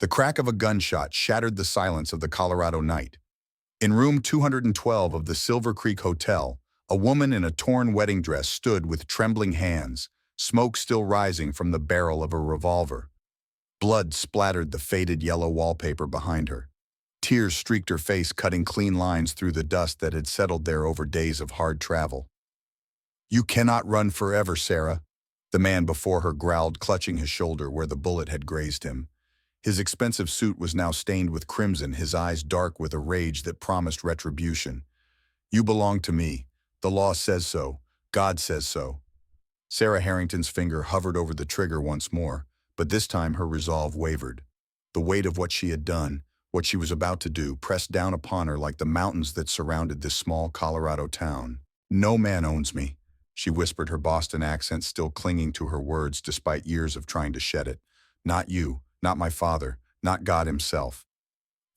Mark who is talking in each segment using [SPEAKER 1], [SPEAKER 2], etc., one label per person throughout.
[SPEAKER 1] The crack of a gunshot shattered the silence of the Colorado night. In room 212 of the Silver Creek Hotel, a woman in a torn wedding dress stood with trembling hands, smoke still rising from the barrel of a revolver. Blood splattered the faded yellow wallpaper behind her. Tears streaked her face, cutting clean lines through the dust that had settled there over days of hard travel. "You cannot run forever, Sarah," the man before her growled, clutching his shoulder where the bullet had grazed him. His expensive suit was now stained with crimson, his eyes dark with a rage that promised retribution. "You belong to me. The law says so. God says so." Sarah Harrington's finger hovered over the trigger once more, but this time her resolve wavered. The weight of what she had done, what she was about to do, pressed down upon her like the mountains that surrounded this small Colorado town. "No man owns me," she whispered, her Boston accent still clinging to her words despite years of trying to shed it. "Not you, not my father, not God himself."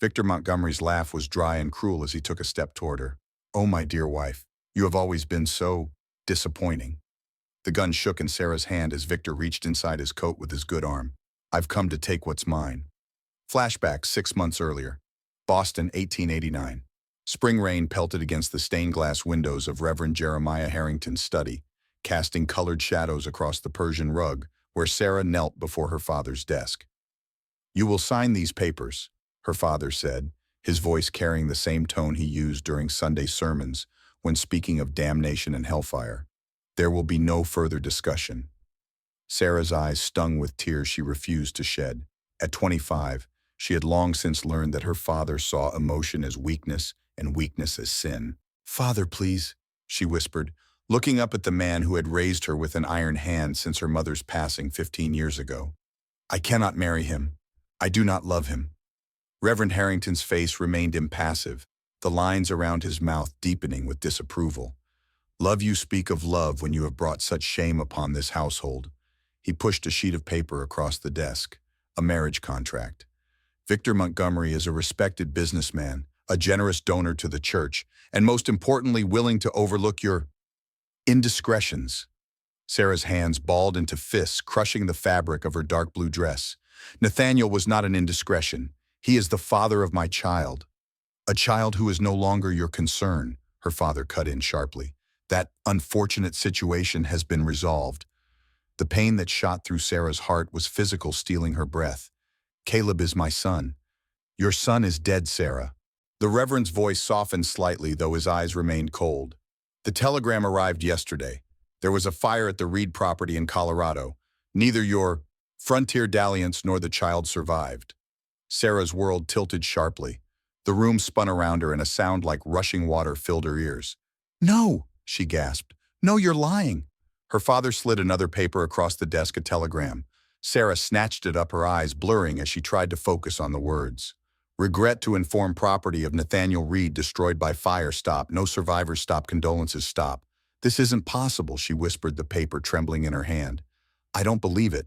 [SPEAKER 1] Victor Montgomery's laugh was dry and cruel as he took a step toward her. "Oh, my dear wife, you have always been so disappointing." The gun shook in Sarah's hand as Victor reached inside his coat with his good arm. "I've come to take what's mine." Flashback 6 months earlier. Boston, 1889. Spring rain pelted against the stained glass windows of Reverend Jeremiah Harrington's study, casting colored shadows across the Persian rug where Sarah knelt before her father's desk. "You will sign these papers," her father said, his voice carrying the same tone he used during Sunday sermons when speaking of damnation and hellfire. "There will be no further discussion." Sarah's eyes stung with tears she refused to shed. At 25, she had long since learned that her father saw emotion as weakness and weakness as sin. "Father, please," she whispered, looking up at the man who had raised her with an iron hand since her mother's passing 15 years ago. "I cannot marry him. I do not love him." Reverend Harrington's face remained impassive, the lines around his mouth deepening with disapproval. "Love, you speak of love when you have brought such shame upon this household." He pushed a sheet of paper across the desk. "A marriage contract. Victor Montgomery is a respected businessman, a generous donor to the church, and most importantly willing to overlook your indiscretions." Sarah's hands balled into fists, crushing the fabric of her dark blue dress. "Nathaniel was not an indiscretion. He is the father of my child." "A child who is no longer your concern," her father cut in sharply. "That unfortunate situation has been resolved." The pain that shot through Sarah's heart was physical, stealing her breath. "Caleb is my son." "Your son is dead, Sarah." The Reverend's voice softened slightly, though his eyes remained cold. "The telegram arrived yesterday. There was a fire at the Reed property in Colorado. Neither your frontier dalliance nor the child survived." Sarah's world tilted sharply. The room spun around her and a sound like rushing water filled her ears. "No," she gasped. "No, you're lying." Her father slid another paper across the desk, a telegram. Sarah snatched it up, her eyes blurring as she tried to focus on the words. "Regret to inform property of Nathaniel Reed destroyed by fire. Stop. No survivors. Stop. Condolences. Stop." "This isn't possible," she whispered, the paper trembling in her hand. "I don't believe it."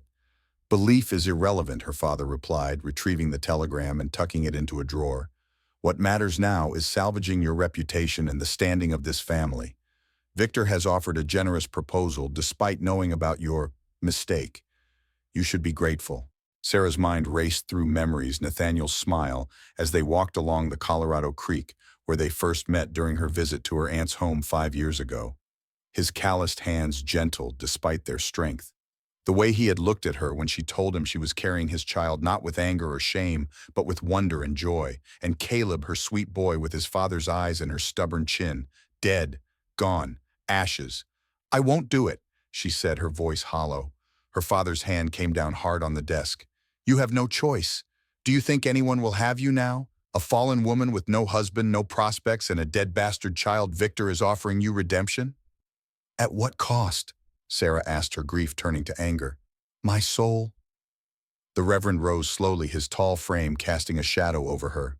[SPEAKER 1] "Belief is irrelevant," her father replied, retrieving the telegram and tucking it into a drawer. "What matters now is salvaging your reputation and the standing of this family. Victor has offered a generous proposal despite knowing about your mistake. You should be grateful." Sarah's mind raced through memories, Nathaniel's smile, as they walked along the Colorado Creek, where they first met during her visit to her aunt's home 5 years ago. His calloused hands gentle despite their strength. The way he had looked at her when she told him she was carrying his child not with anger or shame, but with wonder and joy. And Caleb, her sweet boy, with his father's eyes and her stubborn chin, dead, gone, ashes. "I won't do it," she said, her voice hollow. Her father's hand came down hard on the desk. "You have no choice. Do you think anyone will have you now? A fallen woman with no husband, no prospects, and a dead bastard child. Victor is offering you redemption?" "At what cost?" Sarah asked, her grief turning to anger. "My soul?" The Reverend rose slowly, his tall frame casting a shadow over her.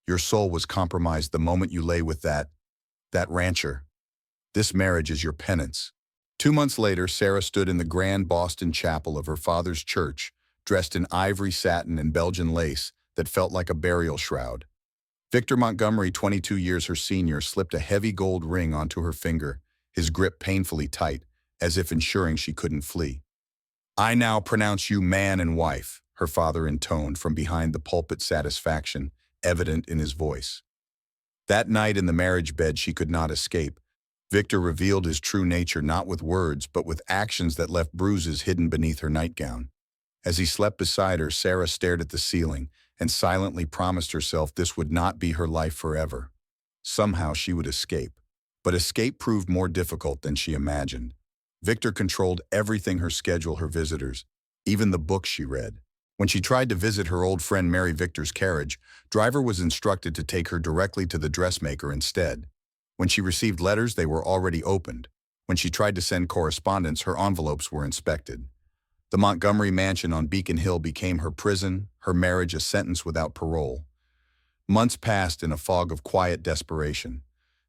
[SPEAKER 1] "Your soul was compromised the moment you lay with that rancher. This marriage is your penance." 2 months later, Sarah stood in the grand Boston chapel of her father's church, dressed in ivory satin and Belgian lace that felt like a burial shroud. Victor Montgomery, 22 years her senior, slipped a heavy gold ring onto her finger, his grip painfully tight, as if ensuring she couldn't flee. "I now pronounce you man and wife," her father intoned from behind the pulpit, satisfaction evident in his voice. That night in the marriage bed she could not escape. Victor revealed his true nature not with words but with actions that left bruises hidden beneath her nightgown. As he slept beside her, Sarah stared at the ceiling and silently promised herself this would not be her life forever. Somehow she would escape. But escape proved more difficult than she imagined. Victor controlled everything: her schedule, her visitors, even the books she read. When she tried to visit her old friend Mary, Victor's carriage driver was instructed to take her directly to the dressmaker instead. When she received letters, they were already opened. When she tried to send correspondence, her envelopes were inspected. The Montgomery mansion on Beacon Hill became her prison, her marriage a sentence without parole. Months passed in a fog of quiet desperation.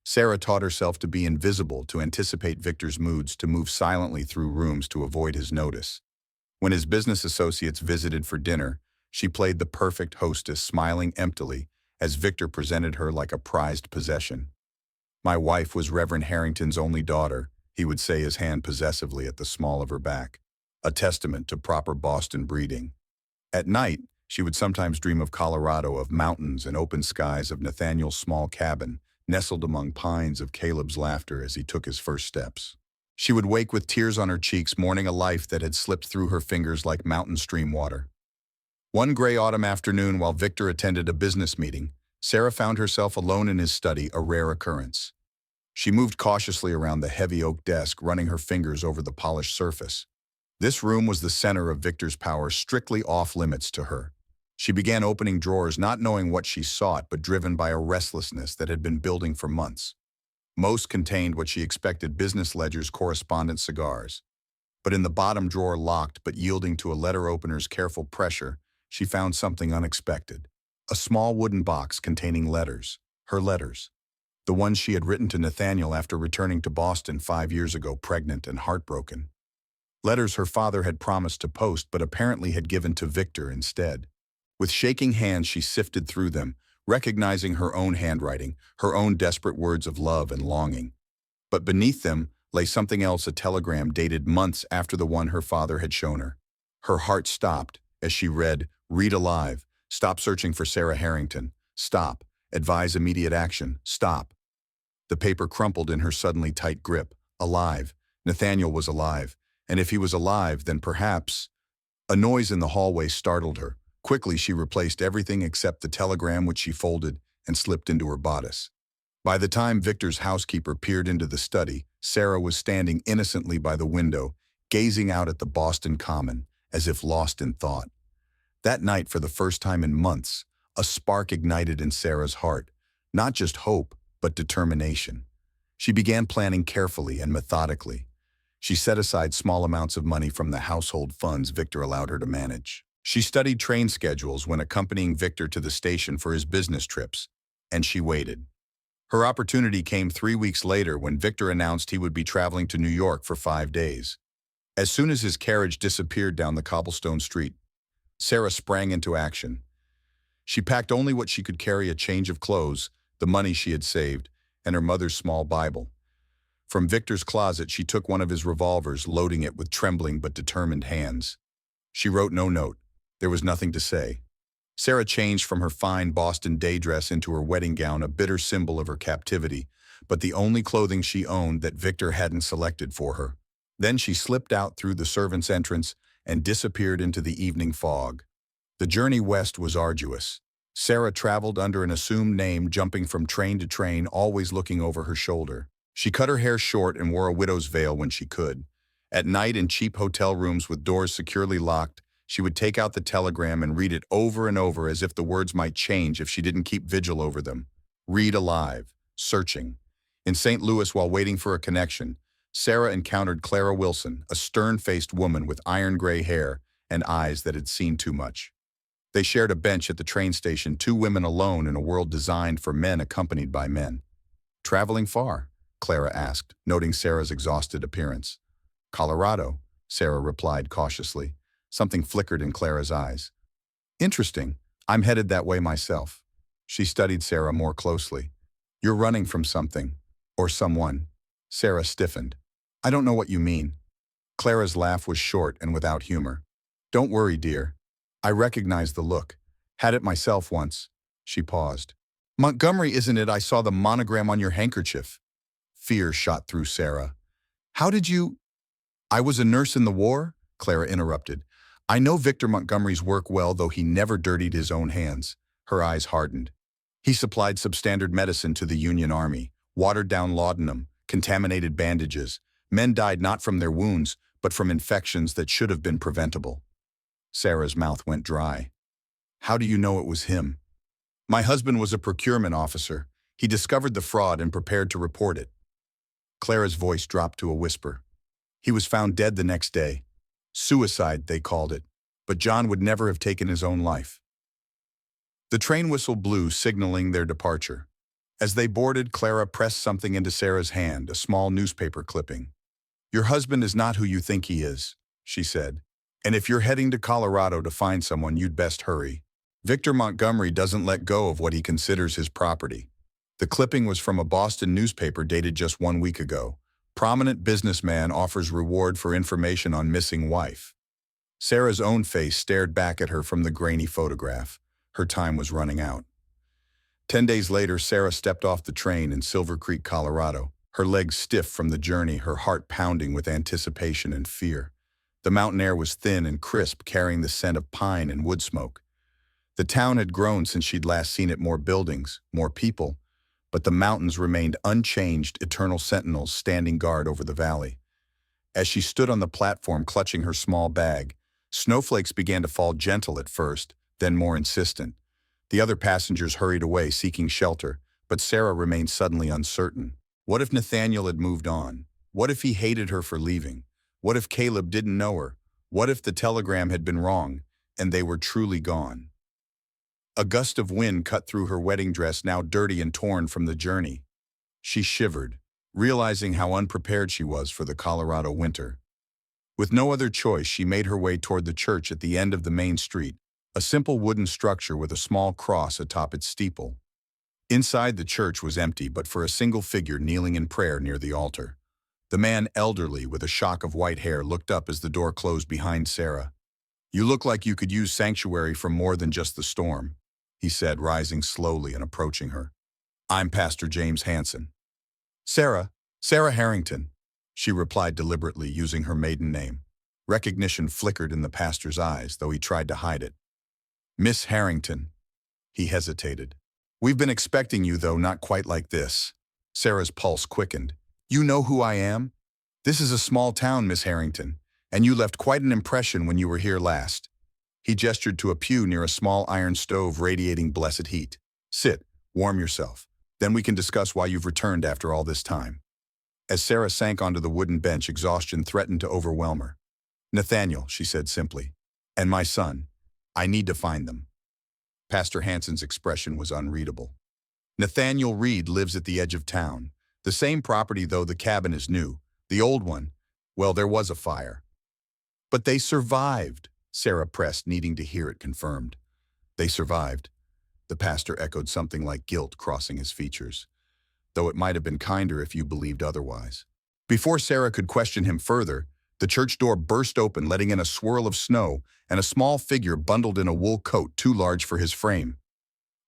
[SPEAKER 1] Sarah taught herself to be invisible, to anticipate Victor's moods, to move silently through rooms to avoid his notice. When his business associates visited for dinner, she played the perfect hostess, smiling emptily as Victor presented her like a prized possession. "My wife was Reverend Harrington's only daughter," he would say, his hand possessively at the small of her back, a testament to proper Boston breeding. At night, she would sometimes dream of Colorado, of mountains and open skies, of Nathaniel's small cabin, nestled among pines, of Caleb's laughter as he took his first steps. She would wake with tears on her cheeks, mourning a life that had slipped through her fingers like mountain stream water. One gray autumn afternoon, while Victor attended a business meeting, Sarah found herself alone in his study, a rare occurrence. She moved cautiously around the heavy oak desk, running her fingers over the polished surface. This room was the center of Victor's power, strictly off-limits to her. She began opening drawers, not knowing what she sought, but driven by a restlessness that had been building for months. Most contained what she expected: business ledgers, correspondence, cigars. But in the bottom drawer, locked but yielding to a letter opener's careful pressure, she found something unexpected. A small wooden box containing letters. Her letters. The ones she had written to Nathaniel after returning to Boston 5 years ago, pregnant and heartbroken. Letters her father had promised to post but apparently had given to Victor instead. With shaking hands she sifted through them, recognizing her own handwriting, her own desperate words of love and longing. But beneath them lay something else, a telegram dated months after the one her father had shown her. Her heart stopped as she read, "Read alive. Stop searching for Sarah Harrington. Stop. Advise immediate action. Stop." The paper crumpled in her suddenly tight grip. Alive. Nathaniel was alive. And if he was alive, then perhaps... A noise in the hallway startled her. Quickly she replaced everything except the telegram, which she folded and slipped into her bodice. By the time Victor's housekeeper peered into the study, Sarah was standing innocently by the window, gazing out at the Boston Common, as if lost in thought. That night, for the first time in months, a spark ignited in Sarah's heart, not just hope, but determination. She began planning carefully and methodically. She set aside small amounts of money from the household funds Victor allowed her to manage. She studied train schedules when accompanying Victor to the station for his business trips, and she waited. Her opportunity came 3 weeks later when Victor announced he would be traveling to New York for 5 days. As soon as his carriage disappeared down the cobblestone street, Sarah sprang into action. She packed only what she could carry: a change of clothes, the money she had saved, and her mother's small Bible. From Victor's closet, she took one of his revolvers, loading it with trembling but determined hands. She wrote no note. There was nothing to say. Sarah changed from her fine Boston day dress into her wedding gown, a bitter symbol of her captivity, but the only clothing she owned that Victor hadn't selected for her. Then she slipped out through the servants' entrance and disappeared into the evening fog. The journey west was arduous. Sarah traveled under an assumed name, jumping from train to train, always looking over her shoulder. She cut her hair short and wore a widow's veil when she could. At night, in cheap hotel rooms with doors securely locked, she would take out the telegram and read it over and over, as if the words might change if she didn't keep vigil over them. Read alive. Searching. In St. Louis, while waiting for a connection, Sarah encountered Clara Wilson, a stern-faced woman with iron gray hair and eyes that had seen too much. They shared a bench at the train station, two women alone in a world designed for men accompanied by men. "Traveling far?" Clara asked, noting Sarah's exhausted appearance. "Colorado," Sarah replied cautiously. Something flickered in Clara's eyes. "Interesting. I'm headed that way myself." She studied Sarah more closely. "You're running from something. Or someone." Sarah stiffened. "I don't know what you mean." Clara's laugh was short and without humor. "Don't worry, dear. I recognized the look. Had it myself once. She paused. Montgomery, isn't it? I saw the monogram on your handkerchief. Fear shot through Sarah. How did you— I was a nurse in the war, Clara interrupted. I know Victor Montgomery's work well, though he never dirtied his own hands. Her eyes hardened. He supplied substandard medicine to the Union Army, watered-down laudanum, contaminated bandages. Men died not from their wounds, but from infections that should have been preventable. Sarah's mouth went dry. How do you know it was him? My husband was a procurement officer. He discovered the fraud and prepared to report it. Clara's voice dropped to a whisper. He was found dead the next day. Suicide, they called it. But John would never have taken his own life. The train whistle blew, signaling their departure. As they boarded, Clara pressed something into Sarah's hand, a small newspaper clipping. Your husband is not who you think he is, she said. And if you're heading to Colorado to find someone, you'd best hurry. Victor Montgomery doesn't let go of what he considers his property. The clipping was from a Boston newspaper dated just 1 week ago. Prominent businessman offers reward for information on missing wife. Sarah's own face stared back at her from the grainy photograph. Her time was running out. 10 days later, Sarah stepped off the train in Silver Creek, Colorado, her legs stiff from the journey, her heart pounding with anticipation and fear. The mountain air was thin and crisp, carrying the scent of pine and wood smoke. The town had grown since she'd last seen it, more buildings, more people, but the mountains remained unchanged, eternal sentinels standing guard over the valley. As she stood on the platform clutching her small bag, snowflakes began to fall, gentle at first, then more insistent. The other passengers hurried away, seeking shelter, but Sarah remained suddenly uncertain. What if Nathaniel had moved on? What if he hated her for leaving? What if Caleb didn't know her? What if the telegram had been wrong, and they were truly gone? A gust of wind cut through her wedding dress, now dirty and torn from the journey. She shivered, realizing how unprepared she was for the Colorado winter. With no other choice, she made her way toward the church at the end of the main street, a simple wooden structure with a small cross atop its steeple. Inside, the church was empty but for a single figure kneeling in prayer near the altar. The man, elderly with a shock of white hair, looked up as the door closed behind Sarah. You look like you could use sanctuary from more than just the storm, he said, rising slowly and approaching her. I'm Pastor James Hansen. Sarah Harrington, she replied deliberately, using her maiden name. Recognition flickered in the pastor's eyes, though he tried to hide it. Miss Harrington. He hesitated. We've been expecting you, though not quite like this. Sarah's pulse quickened. You know who I am? This is a small town, Miss Harrington, and you left quite an impression when you were here last. He gestured to a pew near a small iron stove radiating blessed heat. Sit, warm yourself. Then we can discuss why you've returned after all this time. As Sarah sank onto the wooden bench, exhaustion threatened to overwhelm her. Nathaniel, she said simply, and my son. I need to find them. Pastor Hansen's expression was unreadable. Nathaniel Reed lives at the edge of town. The same property, though the cabin is new. The old one, well, there was a fire. But they survived, Sarah pressed, needing to hear it confirmed. They survived. The pastor echoed, something like guilt crossing his features. Though it might have been kinder if you believed otherwise. Before Sarah could question him further, the church door burst open, letting in a swirl of snow and a small figure bundled in a wool coat too large for his frame.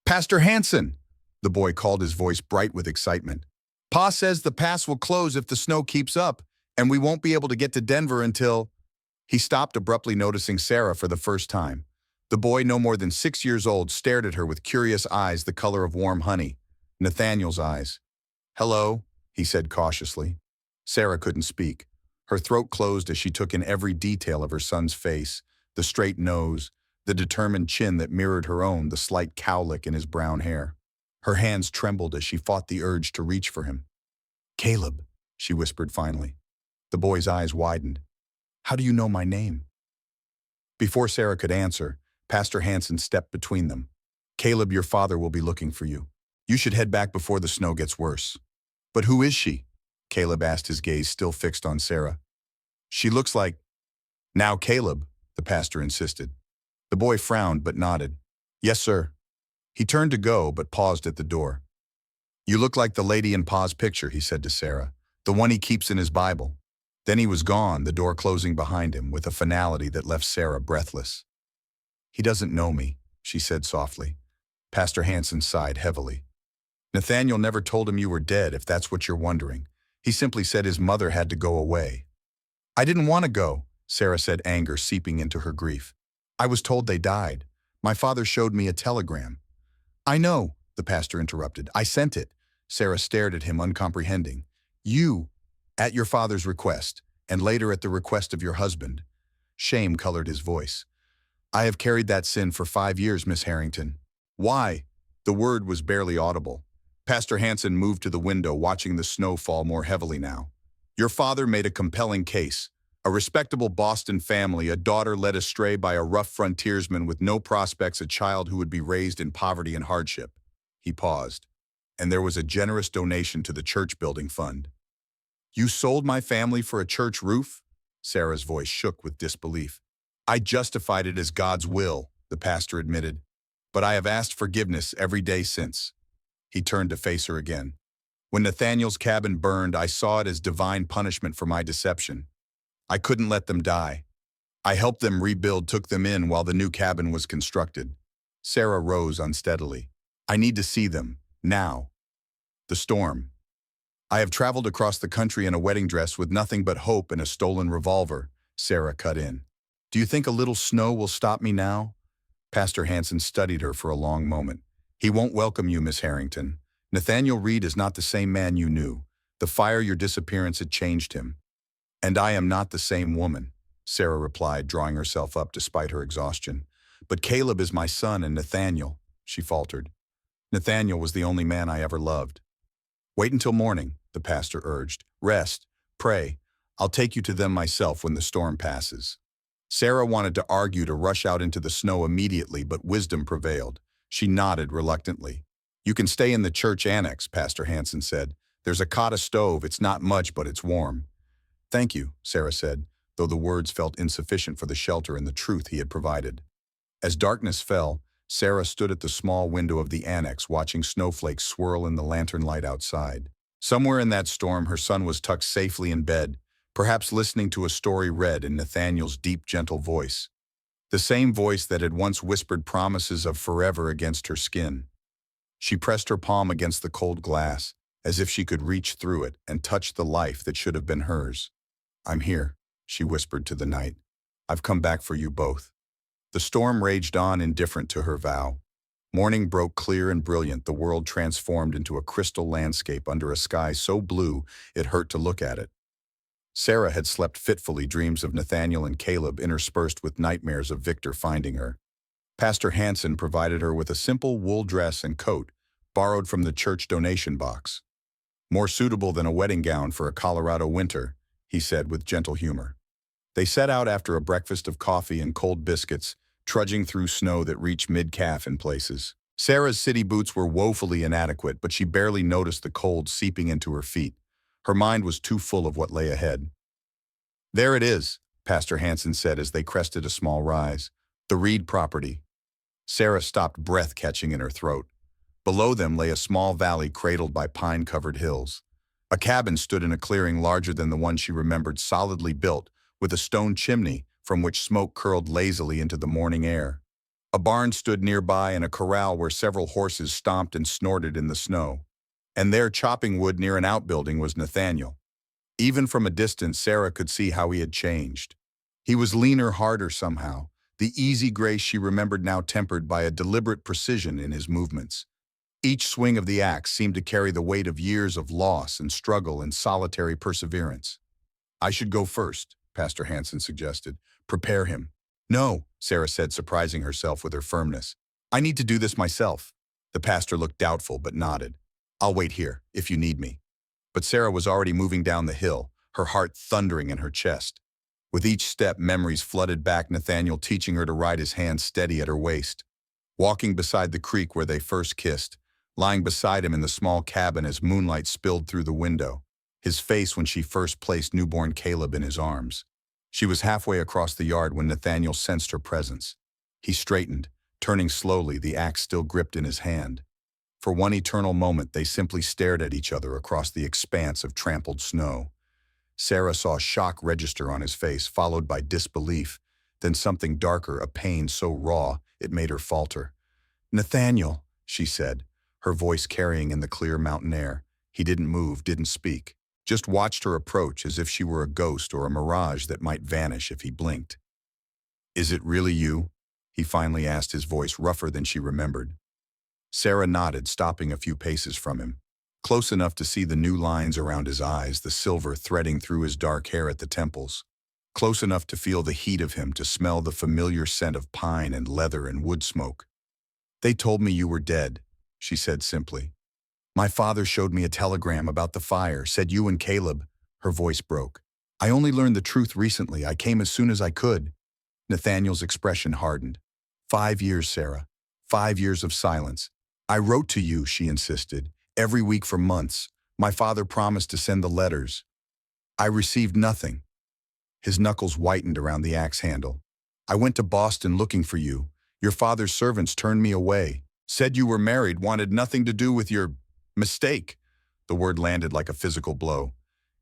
[SPEAKER 1] Pastor Hansen, the boy called, his voice bright with excitement. Pa says the pass will close if the snow keeps up, and we won't be able to get to Denver until— He stopped abruptly, noticing Sarah for the first time. The boy, no more than 6 years old, stared at her with curious eyes the color of warm honey. Nathaniel's eyes. Hello, he said cautiously. Sarah couldn't speak. Her throat closed as she took in every detail of her son's face, the straight nose, the determined chin that mirrored her own, the slight cowlick in his brown hair. Her hands trembled as she fought the urge to reach for him. Caleb, she whispered finally. The boy's eyes widened. How do you know my name? Before Sarah could answer, Pastor Hansen stepped between them. Caleb, your father will be looking for you. You should head back before the snow gets worse. But who is she? Caleb asked, his gaze still fixed on Sarah. She looks like— Now, Caleb, the pastor insisted. The boy frowned but nodded. Yes, sir. He turned to go but paused at the door. You look like the lady in Pa's picture, he said to Sarah, the one he keeps in his Bible. Then he was gone, the door closing behind him with a finality that left Sarah breathless. He doesn't know me, she said softly. Pastor Hansen sighed heavily. Nathaniel never told him you were dead, if that's what you're wondering. He simply said his mother had to go away. I didn't want to go, Sarah said, anger seeping into her grief. I was told they died. My father showed me a telegram. I know, the pastor interrupted. I sent it. Sarah stared at him, uncomprehending. You, at your father's request, and later at the request of your husband. Shame colored his voice. I have carried that sin for 5 years, Miss Harrington. Why? The word was barely audible. Pastor Hansen moved to the window, watching the snow fall more heavily now. Your father made a compelling case. A respectable Boston family, a daughter led astray by a rough frontiersman with no prospects, a child who would be raised in poverty and hardship. He paused. And there was a generous donation to the church building fund. You sold my family for a church roof? Sarah's voice shook with disbelief. I justified it as God's will, the pastor admitted. But I have asked forgiveness every day since. He turned to face her again. When Nathaniel's cabin burned, I saw it as divine punishment for my deception. I couldn't let them die. I helped them rebuild, took them in while the new cabin was constructed. Sarah rose unsteadily. I need to see them, now. The storm. I have traveled across the country in a wedding dress with nothing but hope and a stolen revolver, Sarah cut in. Do you think a little snow will stop me now? Pastor Hansen studied her for a long moment. He won't welcome you, Miss Harrington. Nathaniel Reed is not the same man you knew. The fire, your disappearance had changed him. And I am not the same woman, Sarah replied, drawing herself up despite her exhaustion. But Caleb is my son, and Nathaniel, she faltered. Nathaniel was the only man I ever loved. Wait until morning, the pastor urged. Rest, pray. I'll take you to them myself when the storm passes. Sarah wanted to argue to rush out into the snow immediately, but wisdom prevailed. She nodded reluctantly. You can stay in the church annex, Pastor Hansen said. There's a cot, a stove. It's not much, but it's warm. Thank you, Sarah said, though the words felt insufficient for the shelter and the truth he had provided. As darkness fell, Sarah stood at the small window of the annex, watching snowflakes swirl in the lantern light outside. Somewhere in that storm, her son was tucked safely in bed, perhaps listening to a story read in Nathaniel's deep, gentle voice. The same voice that had once whispered promises of forever against her skin. She pressed her palm against the cold glass, as if she could reach through it and touch the life that should have been hers. I'm here, she whispered to the night. I've come back for you both. The storm raged on, indifferent to her vow. Morning broke clear and brilliant, the world transformed into a crystal landscape under a sky so blue it hurt to look at it. Sarah had slept fitfully, dreams of Nathaniel and Caleb interspersed with nightmares of Victor finding her. Pastor Hansen provided her with a simple wool dress and coat, borrowed from the church donation box. More suitable than a wedding gown for a Colorado winter, he said with gentle humor. They set out after a breakfast of coffee and cold biscuits, trudging through snow that reached mid-calf in places. Sarah's city boots were woefully inadequate, but she barely noticed the cold seeping into her feet. Her mind was too full of what lay ahead. There it is, Pastor Hansen said as they crested a small rise. The Reed property. Sarah stopped, breath catching in her throat. Below them lay a small valley cradled by pine-covered hills. A cabin stood in a clearing larger than the one she remembered, solidly built, with a stone chimney from which smoke curled lazily into the morning air. A barn stood nearby and a corral where several horses stomped and snorted in the snow. And there, chopping wood near an outbuilding, was Nathaniel. Even from a distance, Sarah could see how he had changed. He was leaner, harder somehow, the easy grace she remembered now tempered by a deliberate precision in his movements. Each swing of the axe seemed to carry the weight of years of loss and struggle and solitary perseverance. I should go first, Pastor Hansen suggested. Prepare him. No, Sarah said, surprising herself with her firmness. I need to do this myself. The pastor looked doubtful but nodded. I'll wait here, if you need me. But Sarah was already moving down the hill, her heart thundering in her chest. With each step, memories flooded back, Nathaniel teaching her to ride his hand steady at her waist. Walking beside the creek where they first kissed, lying beside him in the small cabin as moonlight spilled through the window, his face when she first placed newborn Caleb in his arms. She was halfway across the yard when Nathaniel sensed her presence. He straightened, turning slowly, the axe still gripped in his hand. For one eternal moment, they simply stared at each other across the expanse of trampled snow. Sarah saw shock register on his face, followed by disbelief, Then something darker, a pain so raw it made her falter. "Nathaniel," she said, her voice carrying in the clear mountain air. He didn't move, didn't speak, just watched her approach as if she were a ghost or a mirage that might vanish if he blinked. "Is it really you?" he finally asked, his voice rougher than she remembered. Sarah nodded, stopping a few paces from him, close enough to see the new lines around his eyes, the silver threading through his dark hair at the temples. Close enough to feel the heat of him, to smell the familiar scent of pine and leather and wood smoke. "They told me you were dead," she said simply. "My father showed me a telegram about the fire, said you and Caleb." Her voice broke. "I only learned the truth recently. I came as soon as I could." Nathaniel's expression hardened. 5 years, Sarah. 5 years of silence. "I wrote to you," she insisted, "every week for months. My father promised to send the letters. I received nothing." His knuckles whitened around the axe handle. "I went to Boston looking for you. Your father's servants turned me away. Said you were married, wanted nothing to do with your mistake." The word landed like a physical blow.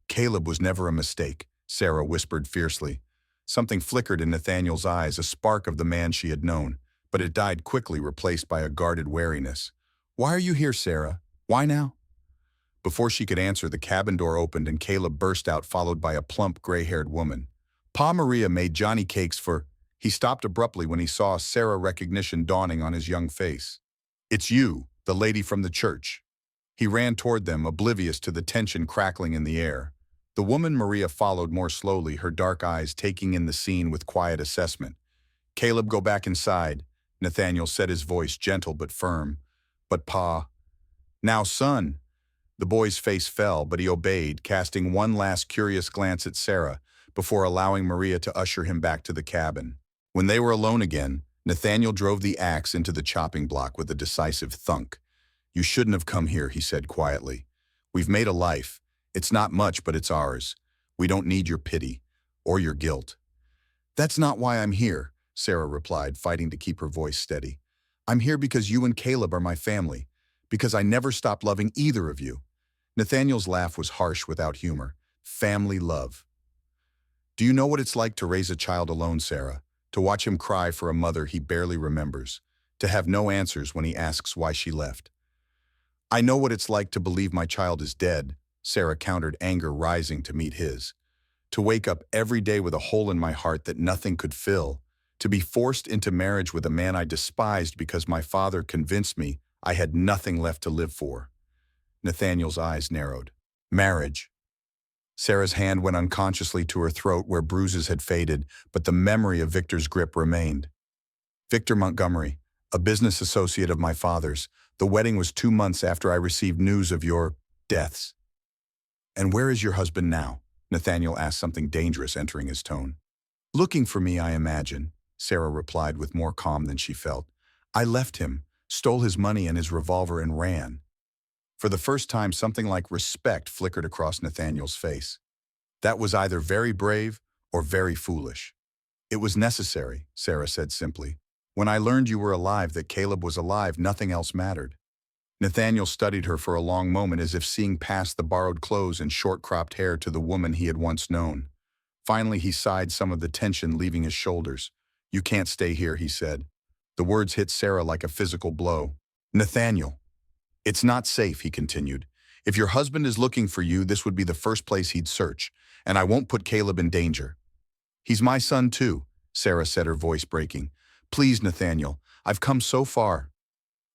[SPEAKER 1] "Caleb was never a mistake," Sarah whispered fiercely. Something flickered in Nathaniel's eyes, a spark of the man she had known, but it died quickly, replaced by a guarded wariness. "Why are you here, Sarah? Why now?" Before she could answer, the cabin door opened and Caleb burst out, followed by a plump, gray-haired woman. "Pa Maria made Johnny cakes for—" He stopped abruptly when he saw Sarah, recognition dawning on his young face. "It's you, the lady from the church." He ran toward them, oblivious to the tension crackling in the air. The woman Maria followed more slowly, her dark eyes taking in the scene with quiet assessment. "Caleb, go back inside," Nathaniel said, his voice gentle but firm. "But Pa—" "Now, son." The boy's face fell, but he obeyed, casting one last curious glance at Sarah before allowing Maria to usher him back to the cabin. When they were alone again, Nathaniel drove the axe into the chopping block with a decisive thunk. "You shouldn't have come here," he said quietly. "We've made a life. It's not much, but it's ours. We don't need your pity or your guilt." "That's not why I'm here," Sarah replied, fighting to keep her voice steady. "I'm here because you and Caleb are my family, because I never stopped loving either of you." Nathaniel's laugh was harsh without humor. "Family love. Do you know what it's like to raise a child alone, Sarah? To watch him cry for a mother he barely remembers, to have no answers when he asks why she left." "I know what it's like to believe my child is dead," Sarah countered, anger rising to meet his. "To wake up every day with a hole in my heart that nothing could fill. To be forced into marriage with a man I despised because my father convinced me I had nothing left to live for." Nathaniel's eyes narrowed. "Marriage." Sarah's hand went unconsciously to her throat where bruises had faded, but the memory of Victor's grip remained. "Victor Montgomery, a business associate of my father's. The wedding was 2 months after I received news of your deaths." "And where is your husband now?" Nathaniel asked, something dangerous entering his tone. "Looking for me, I imagine," Sarah replied with more calm than she felt. "I left him, stole his money and his revolver and ran." For the first time, something like respect flickered across Nathaniel's face. "That was either very brave or very foolish." "It was necessary," Sarah said simply. "When I learned you were alive, that Caleb was alive, nothing else mattered." Nathaniel studied her for a long moment, as if seeing past the borrowed clothes and short-cropped hair to the woman he had once known. Finally, he sighed, some of the tension leaving his shoulders. "You can't stay here," he said. The words hit Sarah like a physical blow. "Nathaniel." "It's not safe," he continued. "If your husband is looking for you, this would be the first place he'd search, and I won't put Caleb in danger." "He's my son too," Sarah said, her voice breaking. "Please, Nathaniel, I've come so far."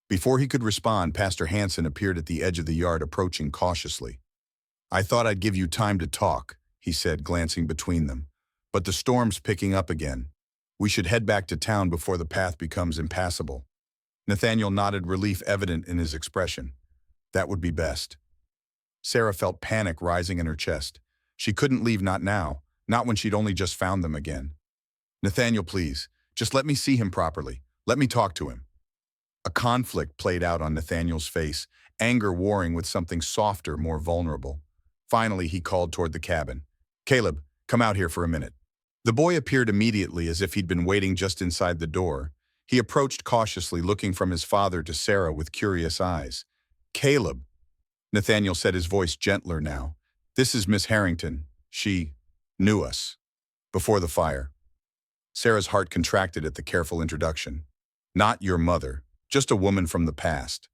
[SPEAKER 1] Before he could respond, Pastor Hansen appeared at the edge of the yard, approaching cautiously. "I thought I'd give you time to talk," he said, glancing between them. "But the storm's picking up again. We should head back to town before the path becomes impassable." Nathaniel nodded, relief evident in his expression. "That would be best." Sarah felt panic rising in her chest. She couldn't leave, not now, not when she'd only just found them again. "Nathaniel, please, just let me see him properly. Let me talk to him." A conflict played out on Nathaniel's face, anger warring with something softer, more vulnerable. Finally, he called toward the cabin. "Caleb, come out here for a minute." The boy appeared immediately, as if he'd been waiting just inside the door. He approached cautiously, looking from his father to Sarah with curious eyes. "Caleb," Nathaniel said, his voice gentler now. "This is Miss Harrington. She knew us before the fire." Sarah's heart contracted at the careful introduction. Not your mother, just a woman from the past.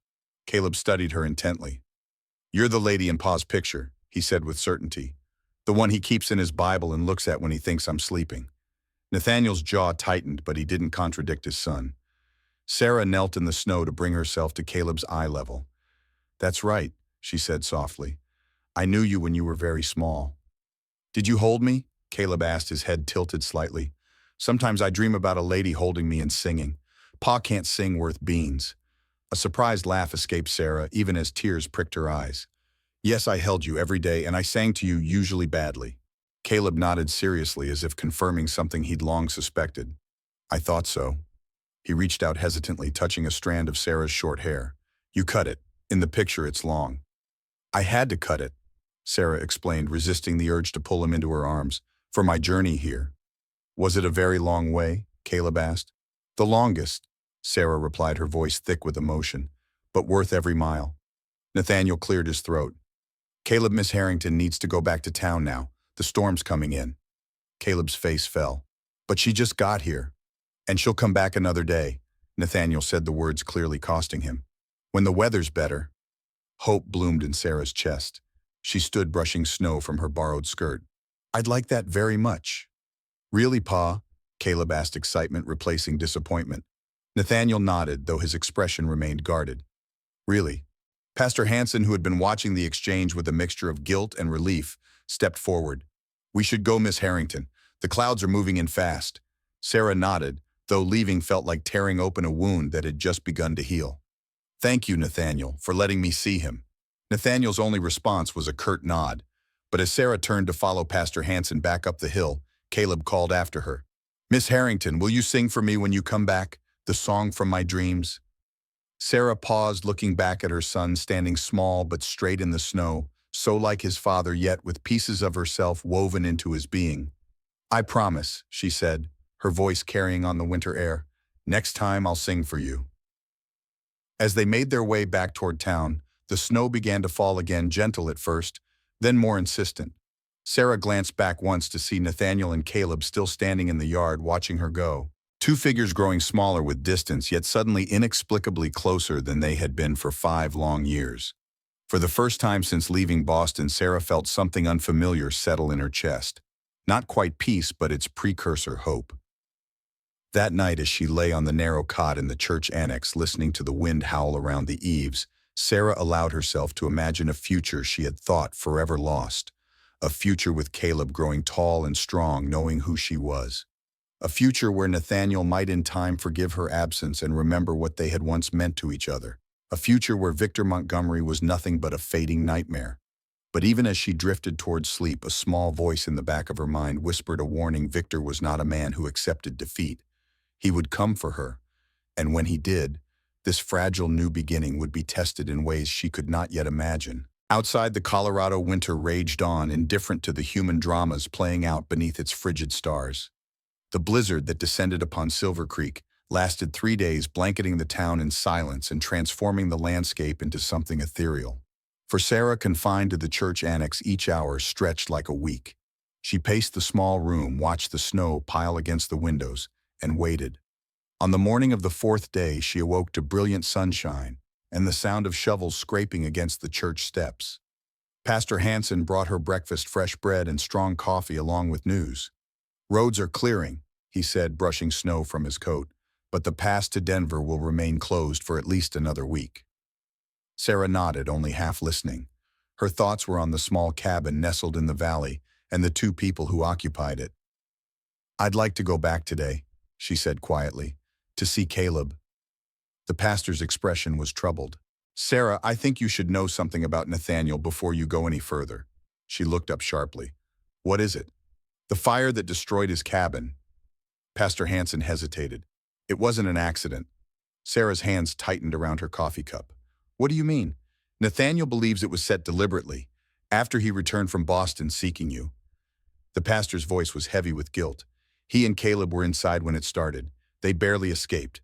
[SPEAKER 1] Caleb studied her intently. You're the lady in Pa's picture, he said with certainty. The one he keeps in his Bible and looks at when he thinks I'm sleeping. Nathaniel's jaw tightened, but he didn't contradict his son. Sarah knelt in the snow to bring herself to Caleb's eye level. That's right, she said softly. I knew you when you were very small. Did you hold me? Caleb asked, his head tilted slightly. Sometimes I dream about a lady holding me and singing. Pa can't sing worth beans. A surprised laugh escaped Sarah, even as tears pricked her eyes. Yes, I held you every day, and I sang to you, usually badly. Caleb nodded seriously, as if confirming something he'd long suspected. I thought so. He reached out hesitantly, touching a strand of Sarah's short hair. You cut it. In the picture, it's long. I had to cut it, Sarah explained, resisting the urge to pull him into her arms. For my journey here. Was it a very long way? Caleb asked. The longest, Sarah replied, her voice thick with emotion, but worth every mile. Nathaniel cleared his throat. Caleb, Miss Harrington needs to go back to town now. The storm's coming in. Caleb's face fell. But she just got here. And she'll come back another day, Nathaniel said, the words clearly costing him. When the weather's better. Hope bloomed in Sarah's chest. She stood brushing snow from her borrowed skirt. I'd like that very much. Really, Pa? Caleb asked, excitement replacing disappointment. Nathaniel nodded, though his expression remained guarded. Really? Pastor Hansen, who had been watching the exchange with a mixture of guilt and relief, stepped forward. We should go, Miss Harrington. The clouds are moving in fast. Sarah nodded, though leaving felt like tearing open a wound that had just begun to heal. Thank you, Nathaniel, for letting me see him. Nathaniel's only response was a curt nod, but as Sarah turned to follow Pastor Hansen back up the hill, Caleb called after her. Miss Harrington, will you sing for me when you come back, the song from my dreams? Sarah paused, looking back at her son standing small but straight in the snow, so like his father, yet with pieces of herself woven into his being. I promise, she said, her voice carrying on the winter air. Next time I'll sing for you. As they made their way back toward town, the snow began to fall again, gentle at first, then more insistent. Sarah glanced back once to see Nathaniel and Caleb still standing in the yard watching her go. Two figures growing smaller with distance, yet suddenly inexplicably closer than they had been for 5 long years. For the first time since leaving Boston, Sarah felt something unfamiliar settle in her chest. Not quite peace, but its precursor, hope. That night, as she lay on the narrow cot in the church annex listening to the wind howl around the eaves, Sarah allowed herself to imagine a future she had thought forever lost. A future with Caleb growing tall and strong, knowing who she was. A future where Nathaniel might in time forgive her absence and remember what they had once meant to each other. A future where Victor Montgomery was nothing but a fading nightmare. But even as she drifted towards sleep, a small voice in the back of her mind whispered a warning. Victor was not a man who accepted defeat. He would come for her, and when he did, this fragile new beginning would be tested in ways she could not yet imagine. Outside, the Colorado winter raged on, indifferent to the human dramas playing out beneath its frigid stars. The blizzard that descended upon Silver Creek lasted 3 days, blanketing the town in silence and transforming the landscape into something ethereal. For Sarah, confined to the church annex, each hour stretched like a week. She paced the small room, watched the snow pile against the windows, and waited. On the morning of the 4th day, she awoke to brilliant sunshine and the sound of shovels scraping against the church steps. Pastor Hansen brought her breakfast, fresh bread and strong coffee along with news. Roads are clearing, he said, brushing snow from his coat, but the pass to Denver will remain closed for at least another week. Sarah nodded, only half listening. Her thoughts were on the small cabin nestled in the valley and the 2 people who occupied it. I'd like to go back today, she said quietly, to see Caleb. The pastor's expression was troubled. Sarah, I think you should know something about Nathaniel before you go any further. She looked up sharply. What is it? The fire that destroyed his cabin. Pastor Hansen hesitated. It wasn't an accident. Sarah's hands tightened around her coffee cup. What do you mean? Nathaniel believes it was set deliberately, after he returned from Boston seeking you. The pastor's voice was heavy with guilt. He and Caleb were inside when it started. They barely escaped.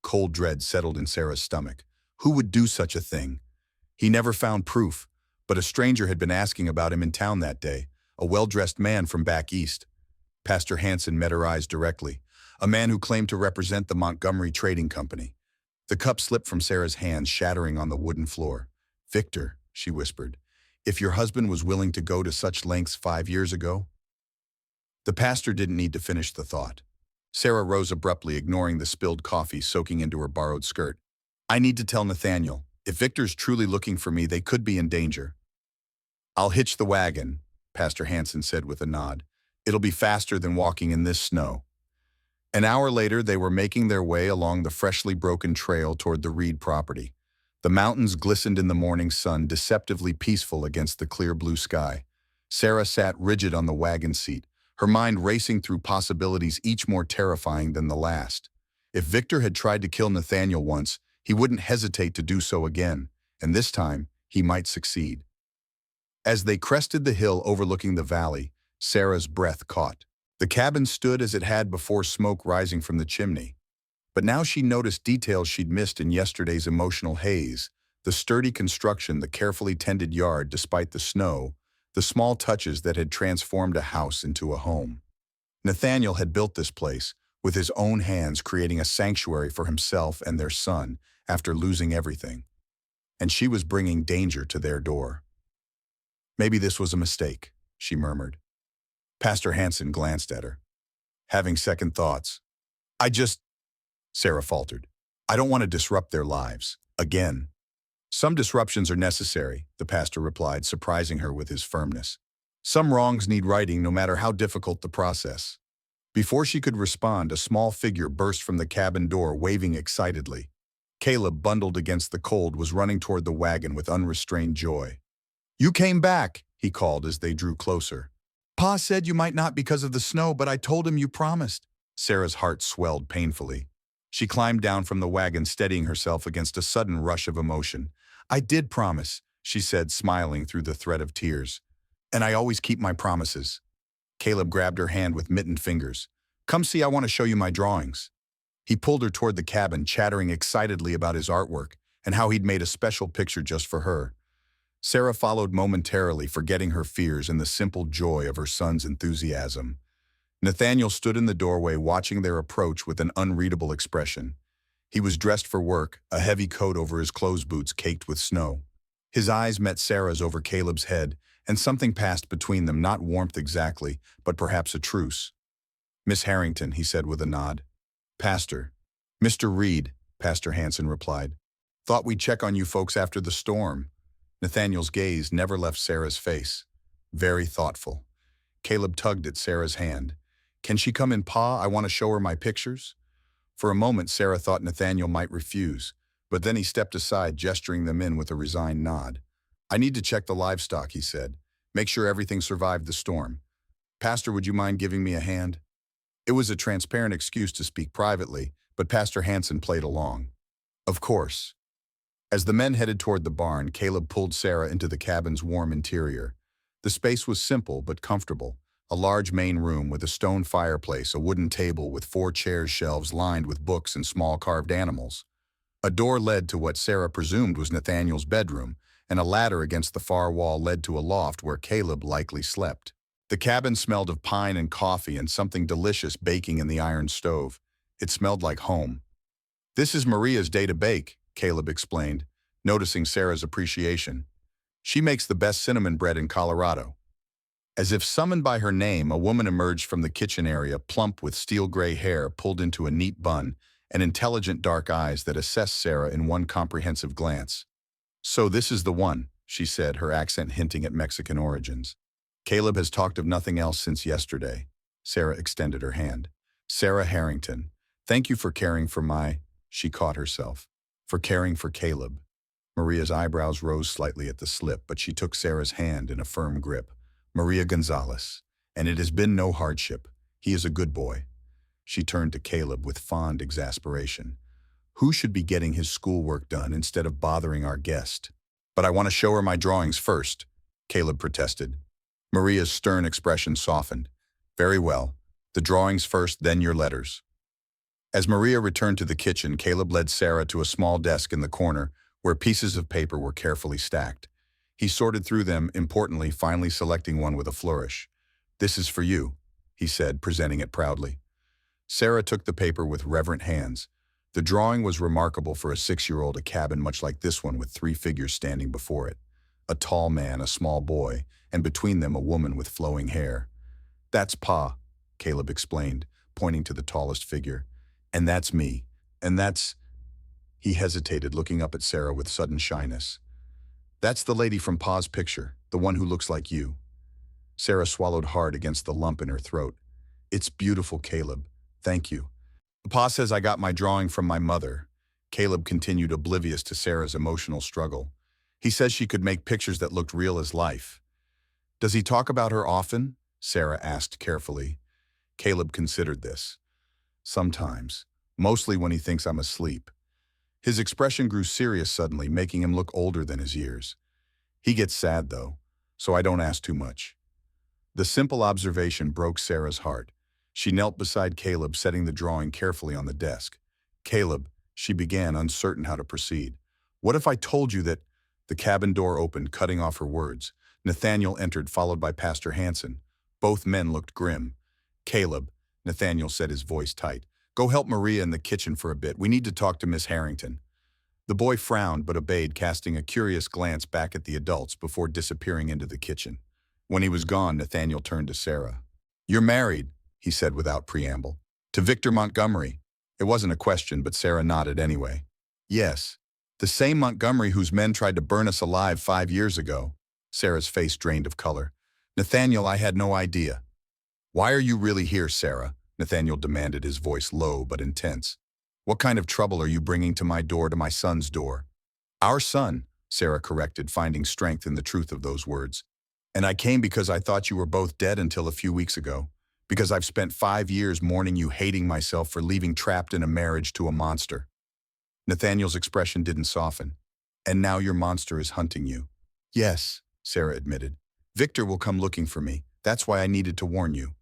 [SPEAKER 1] Cold dread settled in Sarah's stomach. Who would do such a thing? He never found proof, but a stranger had been asking about him in town that day, a well-dressed man from back east. Pastor Hansen met her eyes directly, a man who claimed to represent the Montgomery Trading Company. The cup slipped from Sarah's hands, shattering on the wooden floor. "Victor," she whispered, "if your husband was willing to go to such lengths 5 years ago?" The pastor didn't need to finish the thought. Sarah rose abruptly, ignoring the spilled coffee soaking into her borrowed skirt. "I need to tell Nathaniel. If Victor's truly looking for me, they could be in danger." "I'll hitch the wagon," Pastor Hansen said with a nod. "It'll be faster than walking in this snow." An hour later, they were making their way along the freshly broken trail toward the Reed property. The mountains glistened in the morning sun, deceptively peaceful against the clear blue sky. Sarah sat rigid on the wagon seat, her mind racing through possibilities each more terrifying than the last. If Victor had tried to kill Nathaniel once, he wouldn't hesitate to do so again, and this time, he might succeed. As they crested the hill overlooking the valley, Sarah's breath caught. The cabin stood as it had before, smoke rising from the chimney. But now she noticed details she'd missed in yesterday's emotional haze: the sturdy construction, the carefully tended yard despite the snow, the small touches that had transformed a house into a home. Nathaniel had built this place, with his own hands, creating a sanctuary for himself and their son after losing everything. And she was bringing danger to their door. "Maybe this was a mistake," she murmured. Pastor Hansen glanced at her. "Having second thoughts?" Sarah faltered. "I don't want to disrupt their lives. Again." "Some disruptions are necessary," the pastor replied, surprising her with his firmness. "Some wrongs need righting, no matter how difficult the process." Before she could respond, a small figure burst from the cabin door, waving excitedly. Caleb, bundled against the cold, was running toward the wagon with unrestrained joy. "You came back," he called as they drew closer. "Pa said you might not because of the snow, but I told him you promised." Sarah's heart swelled painfully. She climbed down from the wagon, steadying herself against a sudden rush of emotion. "I did promise," she said, smiling through the threat of tears. "And I always keep my promises." Caleb grabbed her hand with mittened fingers. "Come see, I want to show you my drawings." He pulled her toward the cabin, chattering excitedly about his artwork and how he'd made a special picture just for her. Sarah followed momentarily, forgetting her fears in the simple joy of her son's enthusiasm. Nathaniel stood in the doorway, watching their approach with an unreadable expression. He was dressed for work, a heavy coat over his clothes boots caked with snow. His eyes met Sarah's over Caleb's head, and something passed between them, not warmth exactly, but perhaps a truce. "Miss Harrington," he said with a nod. "Pastor." "Mr. Reed," Pastor Hansen replied. "Thought we'd check on you folks after the storm." Nathaniel's gaze never left Sarah's face. Very thoughtful. Caleb tugged at Sarah's hand. "Can she come in, Pa? I want to show her my pictures." For a moment, Sarah thought Nathaniel might refuse, but then he stepped aside, gesturing them in with a resigned nod. "I need to check the livestock," he said. "Make sure everything survived the storm. Pastor, would you mind giving me a hand?" It was a transparent excuse to speak privately, but Pastor Hansen played along. "Of course." As the men headed toward the barn, Caleb pulled Sarah into the cabin's warm interior. The space was simple but comfortable. A large main room with a stone fireplace, a wooden table with 4 chairs, shelves lined with books and small carved animals. A door led to what Sarah presumed was Nathaniel's bedroom, and a ladder against the far wall led to a loft where Caleb likely slept. The cabin smelled of pine and coffee and something delicious baking in the iron stove. It smelled like home. "This is Maria's day to bake," Caleb explained, noticing Sarah's appreciation. "She makes the best cinnamon bread in Colorado." As if summoned by her name, a woman emerged from the kitchen area, plump with steel-gray hair pulled into a neat bun and intelligent dark eyes that assessed Sarah in one comprehensive glance. "So this is the one," she said, her accent hinting at Mexican origins. "Caleb has talked of nothing else since yesterday." Sarah extended her hand. "Sarah Harrington, thank you for caring for my—" She caught herself. "For caring for Caleb." Maria's eyebrows rose slightly at the slip, but she took Sarah's hand in a firm grip. "Maria Gonzalez, and it has been no hardship. He is a good boy." She turned to Caleb with fond exasperation. "Who should be getting his schoolwork done instead of bothering our guest?" "But I want to show her my drawings first," Caleb protested. Maria's stern expression softened. "Very well. The drawings first, then your letters." As Maria returned to the kitchen, Caleb led Sarah to a small desk in the corner where pieces of paper were carefully stacked. He sorted through them, importantly, finally selecting one with a flourish. "This is for you." he said, presenting it proudly. Sarah took the paper with reverent hands. The drawing was remarkable for a 6-year-old, a cabin much like this one with 3 figures standing before it. A tall man, a small boy, and between them a woman with flowing hair. "That's Pa," Caleb explained, pointing to the tallest figure. "And that's me. And that's—" He hesitated, looking up at Sarah with sudden shyness. "That's the lady from Pa's picture, the one who looks like you." Sarah swallowed hard against the lump in her throat. "It's beautiful, Caleb. Thank you. Pa says I got my drawing from my mother." Caleb continued, oblivious to Sarah's emotional struggle. "He says she could make pictures that looked real as life." "Does he talk about her often?" Sarah asked carefully. Caleb considered this. "Sometimes. Mostly when he thinks I'm asleep." His expression grew serious suddenly, making him look older than his years. "He gets sad, though, so I don't ask too much." The simple observation broke Sarah's heart. She knelt beside Caleb, setting the drawing carefully on the desk. "Caleb," she began, uncertain how to proceed. "What if I told you that—" The cabin door opened, cutting off her words. Nathaniel entered, followed by Pastor Hansen. Both men looked grim. "Caleb," Nathaniel said, his voice tight, "go help Maria in the kitchen for a bit. We need to talk to Miss Harrington." The boy frowned but obeyed, casting a curious glance back at the adults before disappearing into the kitchen. When he was gone, Nathaniel turned to Sarah. "You're married," he said without preamble. "To Victor Montgomery." It wasn't a question, but Sarah nodded anyway. "Yes. The same Montgomery whose men tried to burn us alive 5 years ago." Sarah's face drained of color. "Nathaniel, I had no idea." "Why are you really here, Sarah?" Nathaniel demanded, his voice low but intense. "What kind of trouble are you bringing to my door, to my son's door?" "Our son," Sarah corrected, finding strength in the truth of those words. "And I came because I thought you were both dead until a few weeks ago. Because I've spent 5 years mourning you, hating myself for leaving trapped in a marriage to a monster." Nathaniel's expression didn't soften. "And now your monster is hunting you." "Yes," Sarah admitted. "Victor will come looking for me. That's why I needed to warn you."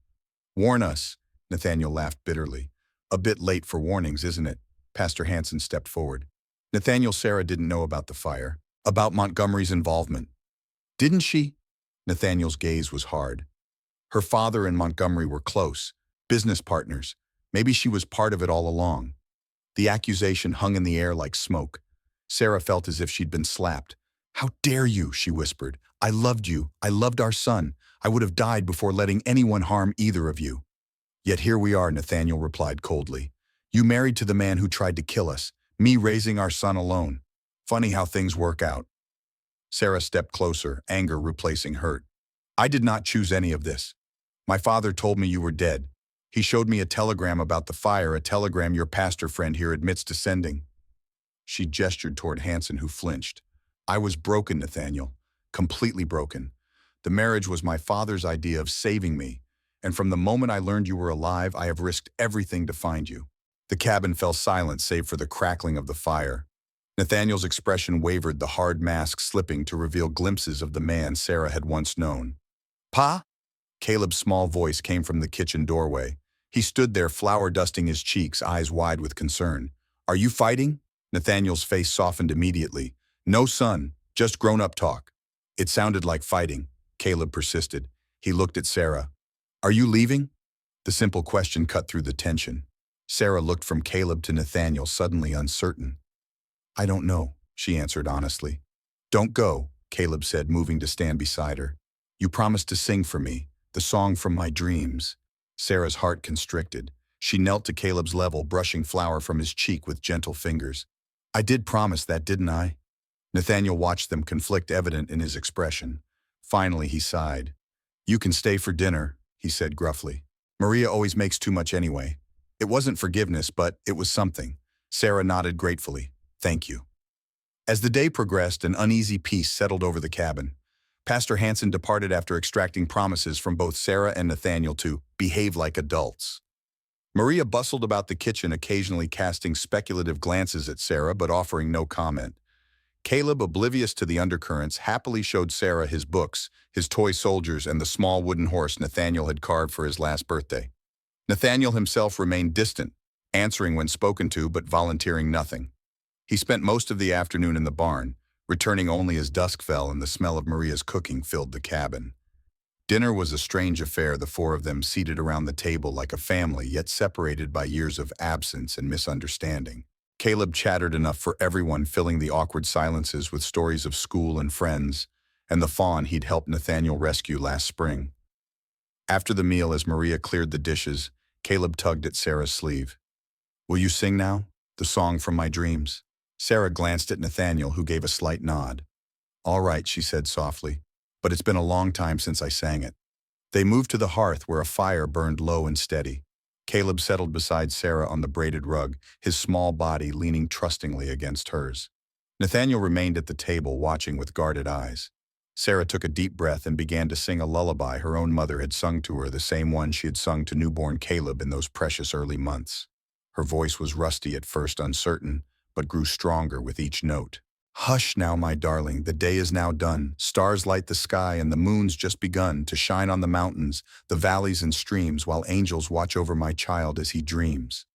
[SPEAKER 1] "Warn us?" Nathaniel laughed bitterly. "A bit late for warnings, isn't it?" Pastor Hansen stepped forward. "Nathaniel, Sarah didn't know about the fire, about Montgomery's involvement." "Didn't she?" Nathaniel's gaze was hard. "Her father and Montgomery were close, business partners. Maybe she was part of it all along." The accusation hung in the air like smoke. Sarah felt as if she'd been slapped. "How dare you?" she whispered. "I loved you. I loved our son. I would have died before letting anyone harm either of you." "Yet here we are," Nathaniel replied coldly. "You married to the man who tried to kill us, me raising our son alone. Funny how things work out." Sarah stepped closer, anger replacing hurt. "I did not choose any of this. My father told me you were dead. He showed me a telegram about the fire, a telegram your pastor friend here admits to sending." She gestured toward Hansen, who flinched. "I was broken, Nathaniel. Completely broken. The marriage was my father's idea of saving me, and from the moment I learned you were alive, I have risked everything to find you." The cabin fell silent save for the crackling of the fire. Nathaniel's expression wavered, the hard mask slipping to reveal glimpses of the man Sarah had once known. "Pa?" Caleb's small voice came from the kitchen doorway. He stood there, flour dusting his cheeks, eyes wide with concern. "Are you fighting?" Nathaniel's face softened immediately. "No, son, just grown-up talk." "It sounded like fighting," Caleb persisted. He looked at Sarah. "Are you leaving?" The simple question cut through the tension. Sarah looked from Caleb to Nathaniel, suddenly uncertain. "I don't know," she answered honestly. "Don't go," Caleb said, moving to stand beside her. "You promised to sing for me, the song from my dreams." Sarah's heart constricted. She knelt to Caleb's level, brushing flour from his cheek with gentle fingers. "I did promise that, didn't I?" Nathaniel watched them, conflict evident in his expression. Finally, he sighed. "You can stay for dinner," he said gruffly. "Maria always makes too much anyway." It wasn't forgiveness, but it was something. Sarah nodded gratefully. "Thank you." As the day progressed, an uneasy peace settled over the cabin. Pastor Hansen departed after extracting promises from both Sarah and Nathaniel to behave like adults. Maria bustled about the kitchen, occasionally casting speculative glances at Sarah but offering no comment. Caleb, oblivious to the undercurrents, happily showed Sarah his books, his toy soldiers, and the small wooden horse Nathaniel had carved for his last birthday. Nathaniel himself remained distant, answering when spoken to but volunteering nothing. He spent most of the afternoon in the barn, returning only as dusk fell and the smell of Maria's cooking filled the cabin. Dinner was a strange affair, the four of them seated around the table like a family, yet separated by years of absence and misunderstanding. Caleb chattered enough for everyone, filling the awkward silences with stories of school and friends, and the fawn he'd helped Nathaniel rescue last spring. After the meal, as Maria cleared the dishes, Caleb tugged at Sarah's sleeve. "Will you sing now? The song from my dreams?" Sarah glanced at Nathaniel, who gave a slight nod. "All right," she said softly, "but it's been a long time since I sang it." They moved to the hearth where a fire burned low and steady. Caleb settled beside Sarah on the braided rug, his small body leaning trustingly against hers. Nathaniel remained at the table, watching with guarded eyes. Sarah took a deep breath and began to sing a lullaby her own mother had sung to her, the same one she had sung to newborn Caleb in those precious early months. Her voice was rusty at first, uncertain, but grew stronger with each note. "Hush now, my darling, the day is now done. Stars light the sky and the moon's just begun to shine on the mountains, the valleys and streams, while angels watch over my child as he dreams."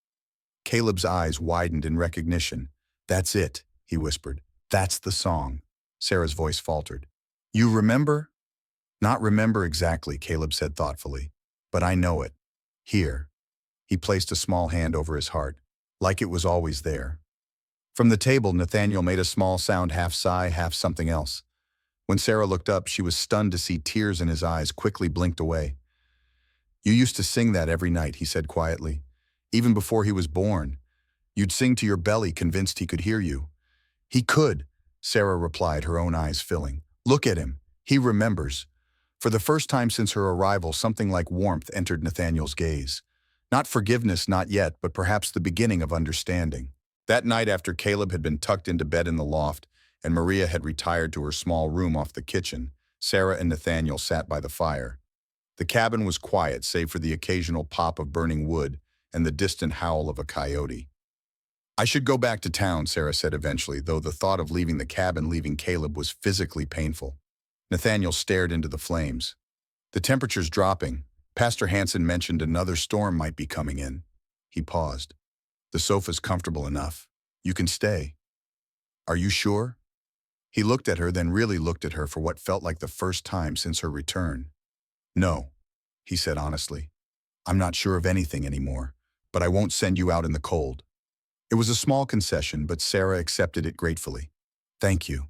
[SPEAKER 1] Caleb's eyes widened in recognition. "That's it," he whispered. "That's the song." Sarah's voice faltered. "You remember?" "Not remember exactly," Caleb said thoughtfully, "but I know it. Here." He placed a small hand over his heart, like it was always there. From the table, Nathaniel made a small sound, half sigh, half something else. When Sarah looked up, she was stunned to see tears in his eyes, quickly blinked away. "You used to sing that every night," he said quietly. "Even before he was born. You'd sing to your belly, convinced he could hear you." "He could," Sarah replied, her own eyes filling. "Look at him. He remembers." For the first time since her arrival, something like warmth entered Nathaniel's gaze. Not forgiveness, not yet, but perhaps the beginning of understanding. That night, after Caleb had been tucked into bed in the loft and Maria had retired to her small room off the kitchen, Sarah and Nathaniel sat by the fire. The cabin was quiet, save for the occasional pop of burning wood and the distant howl of a coyote. "I should go back to town," Sarah said eventually, though the thought of leaving the cabin, leaving Caleb, was physically painful. Nathaniel stared into the flames. "The temperature's dropping. Pastor Hansen mentioned another storm might be coming in." He paused. "The sofa's comfortable enough. You can stay." "Are you sure?" He looked at her, then really looked at her for what felt like the first time since her return. "No," he said honestly. "I'm not sure of anything anymore, but I won't send you out in the cold." It was a small concession, but Sarah accepted it gratefully. "Thank you."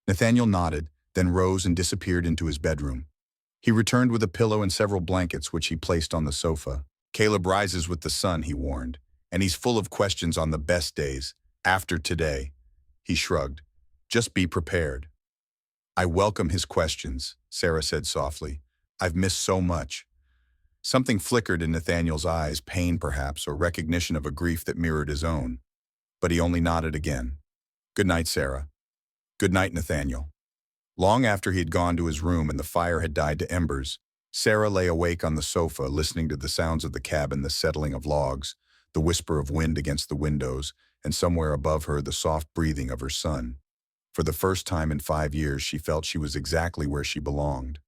[SPEAKER 1] Nathaniel nodded, then rose and disappeared into his bedroom. He returned with a pillow and several blankets, which he placed on the sofa. "Caleb rises with the sun," he warned, "and he's full of questions on the best days. After today." He shrugged. "Just be prepared." "I welcome his questions," Sarah said softly. "I've missed so much." Something flickered in Nathaniel's eyes, pain perhaps, or recognition of a grief that mirrored his own. But he only nodded again. "Good night, Sarah." "Good night, Nathaniel." Long after he had gone to his room and the fire had died to embers, Sarah lay awake on the sofa, listening to the sounds of the cabin, the settling of logs, the whisper of wind against the windows, and somewhere above her the soft breathing of her son. For the first time in 5 years, she felt she was exactly where she belonged.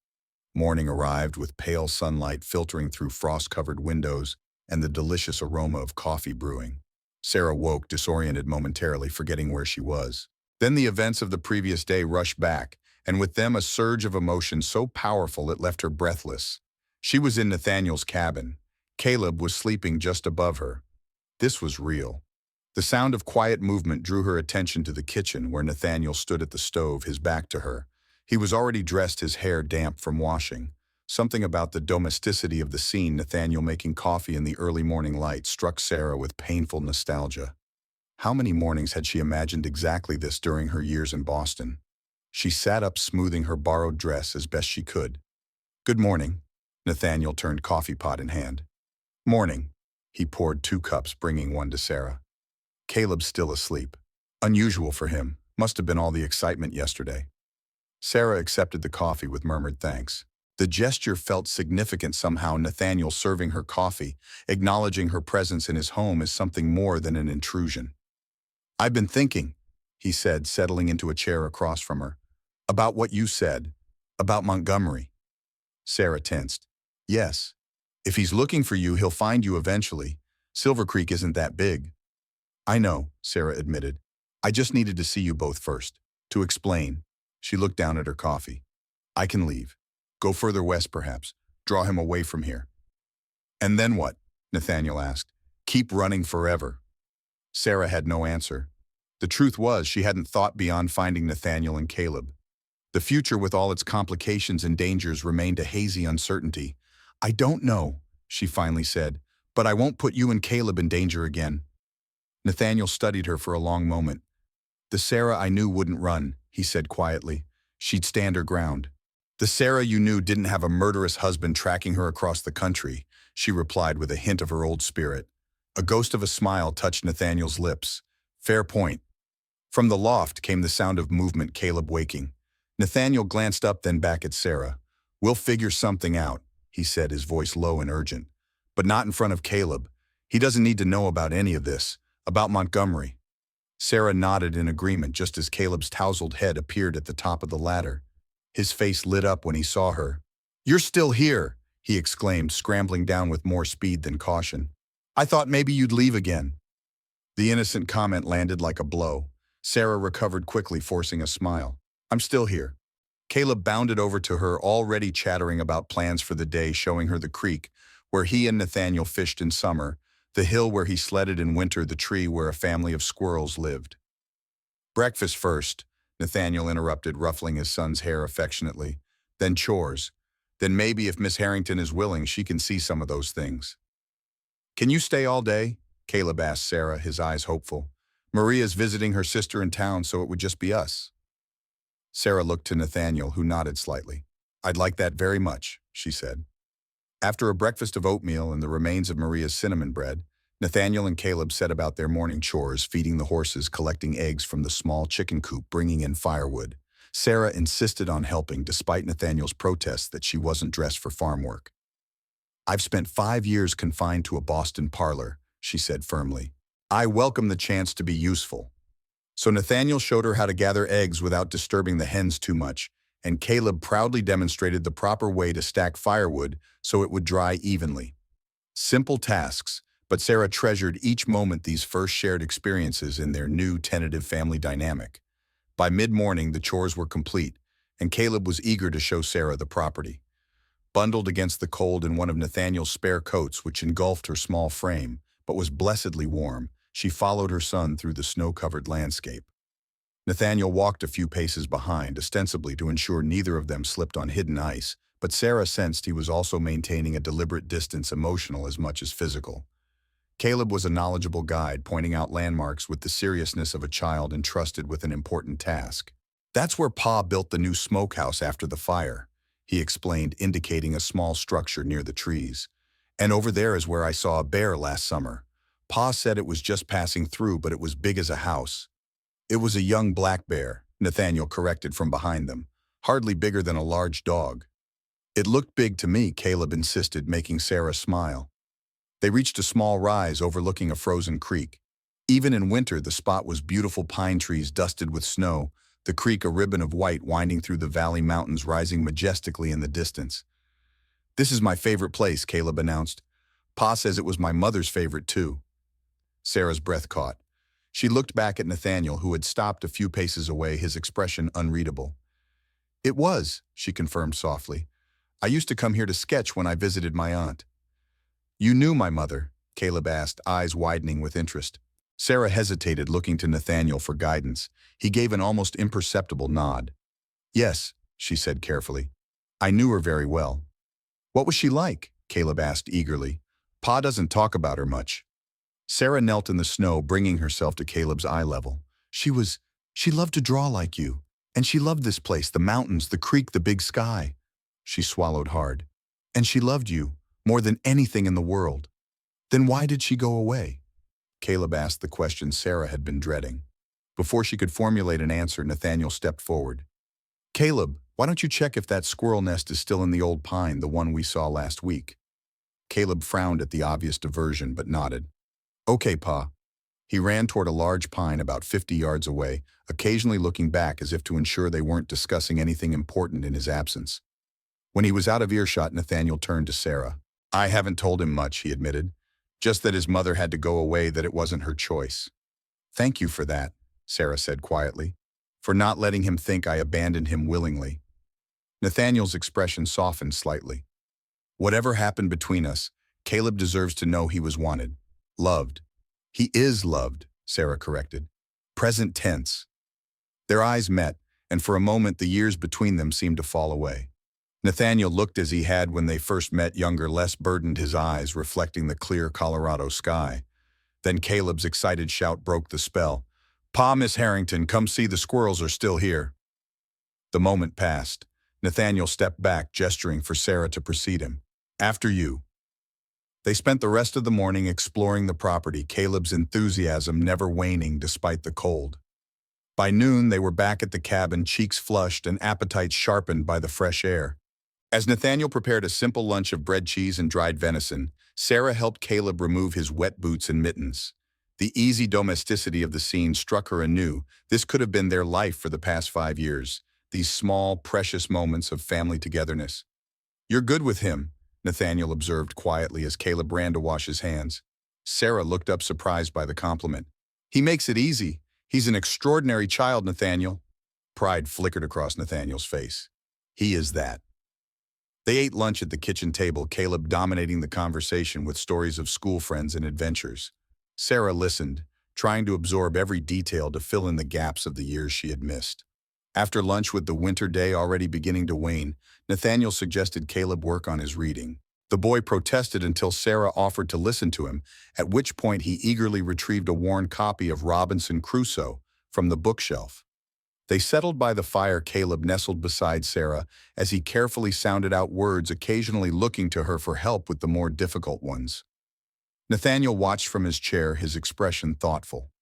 [SPEAKER 1] Morning arrived with pale sunlight filtering through frost-covered windows and the delicious aroma of coffee brewing. Sarah woke, disoriented momentarily, forgetting where she was. Then the events of the previous day rushed back, and with them a surge of emotion so powerful it left her breathless. She was in Nathaniel's cabin. Caleb was sleeping just above her. This was real. The sound of quiet movement drew her attention to the kitchen, where Nathaniel stood at the stove, his back to her. He was already dressed, his hair damp from washing. Something about the domesticity of the scene, Nathaniel making coffee in the early morning light, struck Sarah with painful nostalgia. How many mornings had she imagined exactly this during her years in Boston? She sat up, smoothing her borrowed dress as best she could. "Good morning." Nathaniel turned, coffee pot in hand. "Morning." He poured 2 cups, bringing one to Sarah. Caleb's still asleep. Unusual for him. Must have been all the excitement yesterday. Sarah accepted the coffee with murmured thanks. The gesture felt significant somehow, Nathaniel serving her coffee, acknowledging her presence in his home as something more than an intrusion. "I've been thinking," he said, settling into a chair across from her, "about what you said, about Montgomery." Sarah tensed. "Yes. If he's looking for you, he'll find you eventually. Silver Creek isn't that big." "I know," Sarah admitted. "I just needed to see you both first. To explain." She looked down at her coffee. "I can leave." Go further west, perhaps. Draw him away from here. And then what? Nathaniel asked. Keep running forever. Sarah had no answer. The truth was she hadn't thought beyond finding Nathaniel and Caleb. The future with all its complications and dangers remained a hazy uncertainty. I don't know, she finally said, but I won't put you and Caleb in danger again. Nathaniel studied her for a long moment. The Sarah I knew wouldn't run, he said quietly. She'd stand her ground. The Sarah you knew didn't have a murderous husband tracking her across the country, she replied with a hint of her old spirit. A ghost of a smile touched Nathaniel's lips. Fair point. From the loft came the sound of movement, Caleb waking. Nathaniel glanced up then back at Sarah. We'll figure something out, he said, his voice low and urgent. But not in front of Caleb. He doesn't need to know about any of this, about Montgomery. Sarah nodded in agreement just as Caleb's tousled head appeared at the top of the ladder. His face lit up when he saw her. You're still here, he exclaimed, scrambling down with more speed than caution. I thought maybe you'd leave again. The innocent comment landed like a blow. Sarah recovered quickly, forcing a smile. I'm still here. Caleb bounded over to her, already chattering about plans for the day, showing her the creek, where he and Nathaniel fished in summer, the hill where he sledded in winter, the tree where a family of squirrels lived. Breakfast first, Nathaniel interrupted, ruffling his son's hair affectionately. Then chores. Then maybe if Miss Harrington is willing, she can see some of those things. Can you stay all day? Caleb asked Sarah, his eyes hopeful. Maria's visiting her sister in town, so it would just be us. Sarah looked to Nathaniel, who nodded slightly. I'd like that very much, she said. After a breakfast of oatmeal and the remains of Maria's cinnamon bread, Nathaniel and Caleb set about their morning chores, feeding the horses, collecting eggs from the small chicken coop, bringing in firewood. Sarah insisted on helping, despite Nathaniel's protests that she wasn't dressed for farm work. I've spent 5 years confined to a Boston parlor, she said firmly. I welcome the chance to be useful. So Nathaniel showed her how to gather eggs without disturbing the hens too much, and Caleb proudly demonstrated the proper way to stack firewood so it would dry evenly. Simple tasks, but Sarah treasured each moment these first shared experiences in their new tentative family dynamic. By mid-morning, the chores were complete, and Caleb was eager to show Sarah the property. Bundled against the cold in one of Nathaniel's spare coats, which engulfed her small frame, but was blessedly warm, she followed her son through the snow-covered landscape. Nathaniel walked a few paces behind, ostensibly to ensure neither of them slipped on hidden ice, but Sarah sensed he was also maintaining a deliberate distance, emotional as much as physical. Caleb was a knowledgeable guide, pointing out landmarks with the seriousness of a child entrusted with an important task. That's where Pa built the new smokehouse after the fire, he explained, indicating a small structure near the trees. And over there is where I saw a bear last summer. Pa said it was just passing through, but it was big as a house. It was a young black bear, Nathaniel corrected from behind them, hardly bigger than a large dog. It looked big to me, Caleb insisted, making Sarah smile. They reached a small rise overlooking a frozen creek. Even in winter, the spot was beautiful, pine trees dusted with snow, the creek a ribbon of white winding through the valley, mountains rising majestically in the distance. This is my favorite place, Caleb announced. Pa says it was my mother's favorite too. Sarah's breath caught. She looked back at Nathaniel, who had stopped a few paces away, his expression unreadable. It was, she confirmed softly. I used to come here to sketch when I visited my aunt. You knew my mother? Caleb asked, eyes widening with interest. Sarah hesitated, looking to Nathaniel for guidance. He gave an almost imperceptible nod. Yes, she said carefully. I knew her very well. What was she like? Caleb asked eagerly. Pa doesn't talk about her much. Sarah knelt in the snow, bringing herself to Caleb's eye level. She loved to draw like you. And she loved this place, the mountains, the creek, the big sky. She swallowed hard. And she loved you more than anything in the world. Then why did she go away? Caleb asked the question Sarah had been dreading. Before she could formulate an answer, Nathaniel stepped forward. Caleb, why don't you check if that squirrel nest is still in the old pine, the one we saw last week? Caleb frowned at the obvious diversion, but nodded. Okay, Pa. He ran toward a large pine about 50 yards away, occasionally looking back as if to ensure they weren't discussing anything important in his absence. When he was out of earshot, Nathaniel turned to Sarah. I haven't told him much, he admitted. Just that his mother had to go away, that it wasn't her choice. Thank you for that, Sarah said quietly, for not letting him think I abandoned him willingly. Nathaniel's expression softened slightly. Whatever happened between us, Caleb deserves to know he was wanted. Loved. He is loved, Sarah corrected. Present tense. Their eyes met, and for a moment the years between them seemed to fall away. Nathaniel looked as he had when they first met, younger, less burdened, his eyes reflecting the clear Colorado sky. Then Caleb's excited shout broke the spell. "Pa, Miss Harrington, come see, the squirrels are still here." The moment passed. Nathaniel stepped back, gesturing for Sarah to precede him. "After you." They spent the rest of the morning exploring the property, Caleb's enthusiasm never waning despite the cold. By noon, they were back at the cabin, cheeks flushed and appetites sharpened by the fresh air. As Nathaniel prepared a simple lunch of bread, cheese, and dried venison, Sarah helped Caleb remove his wet boots and mittens. The easy domesticity of the scene struck her anew. This could have been their life for the past 5 years, these small, precious moments of family togetherness. "You're good with him," Nathaniel observed quietly as Caleb ran to wash his hands. Sarah looked up, surprised by the compliment. "He makes it easy. He's an extraordinary child, Nathaniel." Pride flickered across Nathaniel's face. "He is that." They ate lunch at the kitchen table, Caleb dominating the conversation with stories of school friends and adventures. Sarah listened, trying to absorb every detail to fill in the gaps of the years she had missed. After lunch, with the winter day already beginning to wane, Nathaniel suggested Caleb work on his reading. The boy protested until Sarah offered to listen to him, at which point he eagerly retrieved a worn copy of Robinson Crusoe from the bookshelf. They settled by the fire, Caleb nestled beside Sarah as he carefully sounded out words, occasionally looking to her for help with the more difficult ones. Nathaniel watched from his chair, his expression thoughtful.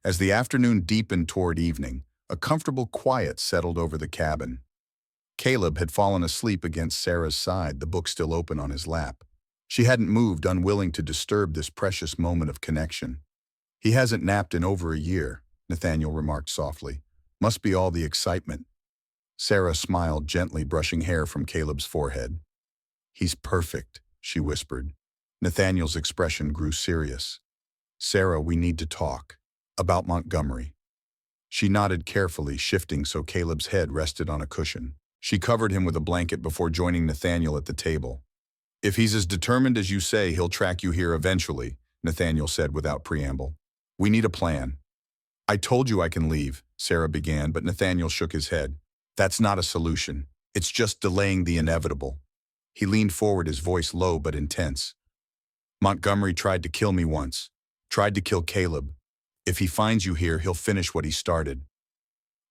[SPEAKER 1] As the afternoon deepened toward evening, a comfortable quiet settled over the cabin. Caleb had fallen asleep against Sarah's side, the book still open on his lap. She hadn't moved, unwilling to disturb this precious moment of connection. "He hasn't napped in over a year," Nathaniel remarked softly. "Must be all the excitement." Sarah smiled gently, brushing hair from Caleb's forehead. "He's perfect," she whispered. Nathaniel's expression grew serious. "Sarah, we need to talk. About Montgomery." She nodded carefully, shifting so Caleb's head rested on a cushion. She covered him with a blanket before joining Nathaniel at the table. "If he's as determined as you say, he'll track you here eventually," Nathaniel said without preamble. "We need a plan." "I told you I can leave," Sarah began, but Nathaniel shook his head. "That's not a solution. It's just delaying the inevitable." He leaned forward, his voice low but intense. "Montgomery tried to kill me once. Tried to kill Caleb. If he finds you here, he'll finish what he started."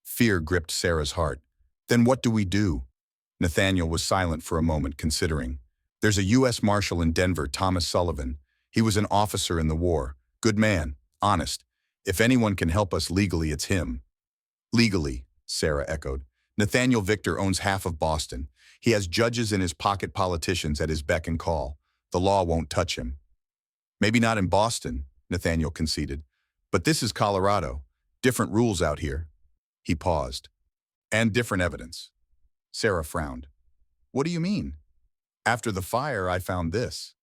[SPEAKER 1] Fear gripped Sarah's heart. "Then what do we do?" Nathaniel was silent for a moment, considering. "There's a U.S. Marshal in Denver, Thomas Sullivan. He was an officer in the war. Good man. Honest. If anyone can help us legally, it's him." "Legally," Sarah echoed. "Nathaniel Victor owns half of Boston. He has judges in his pocket, politicians at his beck and call. The law won't touch him." "Maybe not in Boston," Nathaniel conceded. "But this is Colorado. Different rules out here." He paused. "And different evidence." Sarah frowned. "What do you mean?" "After the fire, I found this."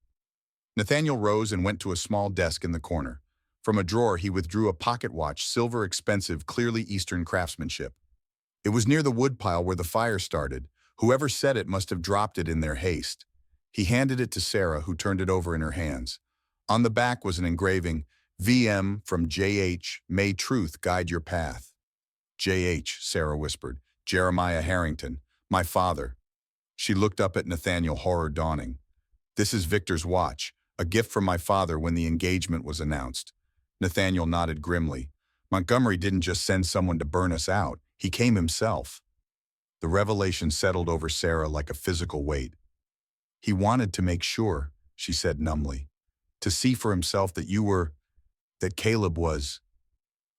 [SPEAKER 1] Nathaniel rose and went to a small desk in the corner. From a drawer, he withdrew a pocket watch, silver, expensive, clearly Eastern craftsmanship. It was near the woodpile where the fire started. Whoever set it must have dropped it in their haste. He handed it to Sarah, who turned it over in her hands. On the back was an engraving, "VM from J.H. May truth guide your path." "J.H.," Sarah whispered. "Jeremiah Harrington, my father." She looked up at Nathaniel, horror dawning. "This is Victor's watch, a gift from my father when the engagement was announced." Nathaniel nodded grimly. "Montgomery didn't just send someone to burn us out. He came himself." The revelation settled over Sarah like a physical weight. "He wanted to make sure," she said numbly. "To see for himself that that Caleb was."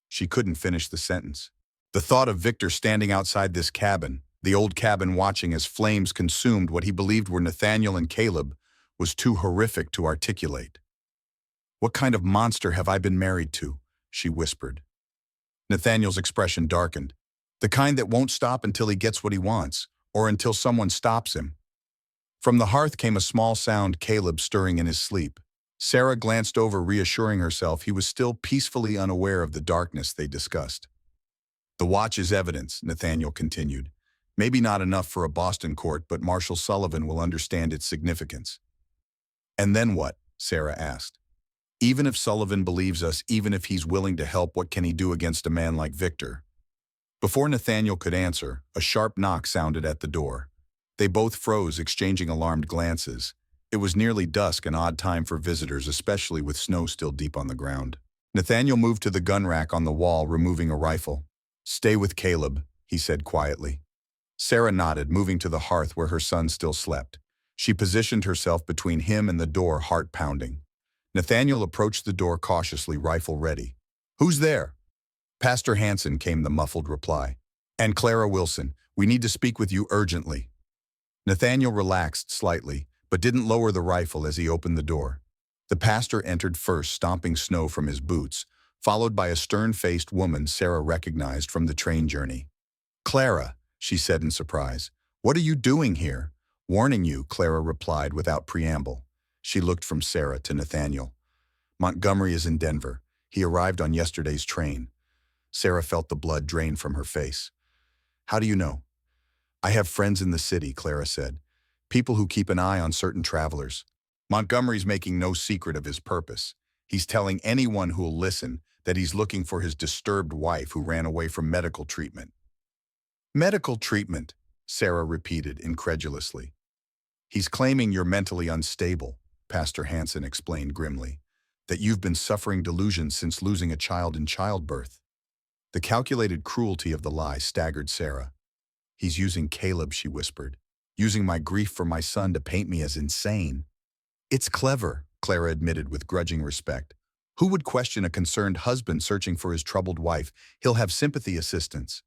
[SPEAKER 1] She couldn't finish the sentence. The thought of Victor standing outside this cabin, the old cabin, watching as flames consumed what he believed were Nathaniel and Caleb, was too horrific to articulate. "What kind of monster have I been married to?" she whispered. Nathaniel's expression darkened. "The kind that won't stop until he gets what he wants, or until someone stops him." From the hearth came a small sound, Caleb stirring in his sleep. Sarah glanced over, reassuring herself he was still peacefully unaware of the darkness they discussed. "The watch is evidence," Nathaniel continued. Maybe not enough for a Boston court, but Marshal Sullivan will understand its significance. And then what? Sarah asked. Even if Sullivan believes us, even if he's willing to help, what can he do against a man like Victor? Before Nathaniel could answer, a sharp knock sounded at the door. They both froze, exchanging alarmed glances. It was nearly dusk, an odd time for visitors, especially with snow still deep on the ground. Nathaniel moved to the gun rack on the wall, removing a rifle. "Stay with Caleb," he said quietly. Sarah nodded, moving to the hearth where her son still slept. She positioned herself between him and the door, heart pounding. Nathaniel approached the door cautiously, rifle ready. "Who's there?" "Pastor Hansen," came the muffled reply. "And Clara Wilson, we need to speak with you urgently." Nathaniel relaxed slightly, but didn't lower the rifle as he opened the door. The pastor entered first, stomping snow from his boots, followed by a stern-faced woman Sarah recognized from the train journey. "Clara," she said in surprise, "what are you doing here?" "Warning you," Clara replied without preamble. She looked from Sarah to Nathaniel. "Montgomery is in Denver. He arrived on yesterday's train." Sarah felt the blood drain from her face. "How do you know?" "I have friends in the city," Clara said. "People who keep an eye on certain travelers. Montgomery's making no secret of his purpose. He's telling anyone who'll listen that he's looking for his disturbed wife who ran away from medical treatment." "Medical treatment," Sarah repeated incredulously. "He's claiming you're mentally unstable," Pastor Hansen explained grimly, "that you've been suffering delusions since losing a child in childbirth." The calculated cruelty of the lie staggered Sarah. "He's using Caleb," she whispered, "using my grief for my son to paint me as insane." "It's clever," Clara admitted with grudging respect. "Who would question a concerned husband searching for his troubled wife? He'll have sympathy assistance."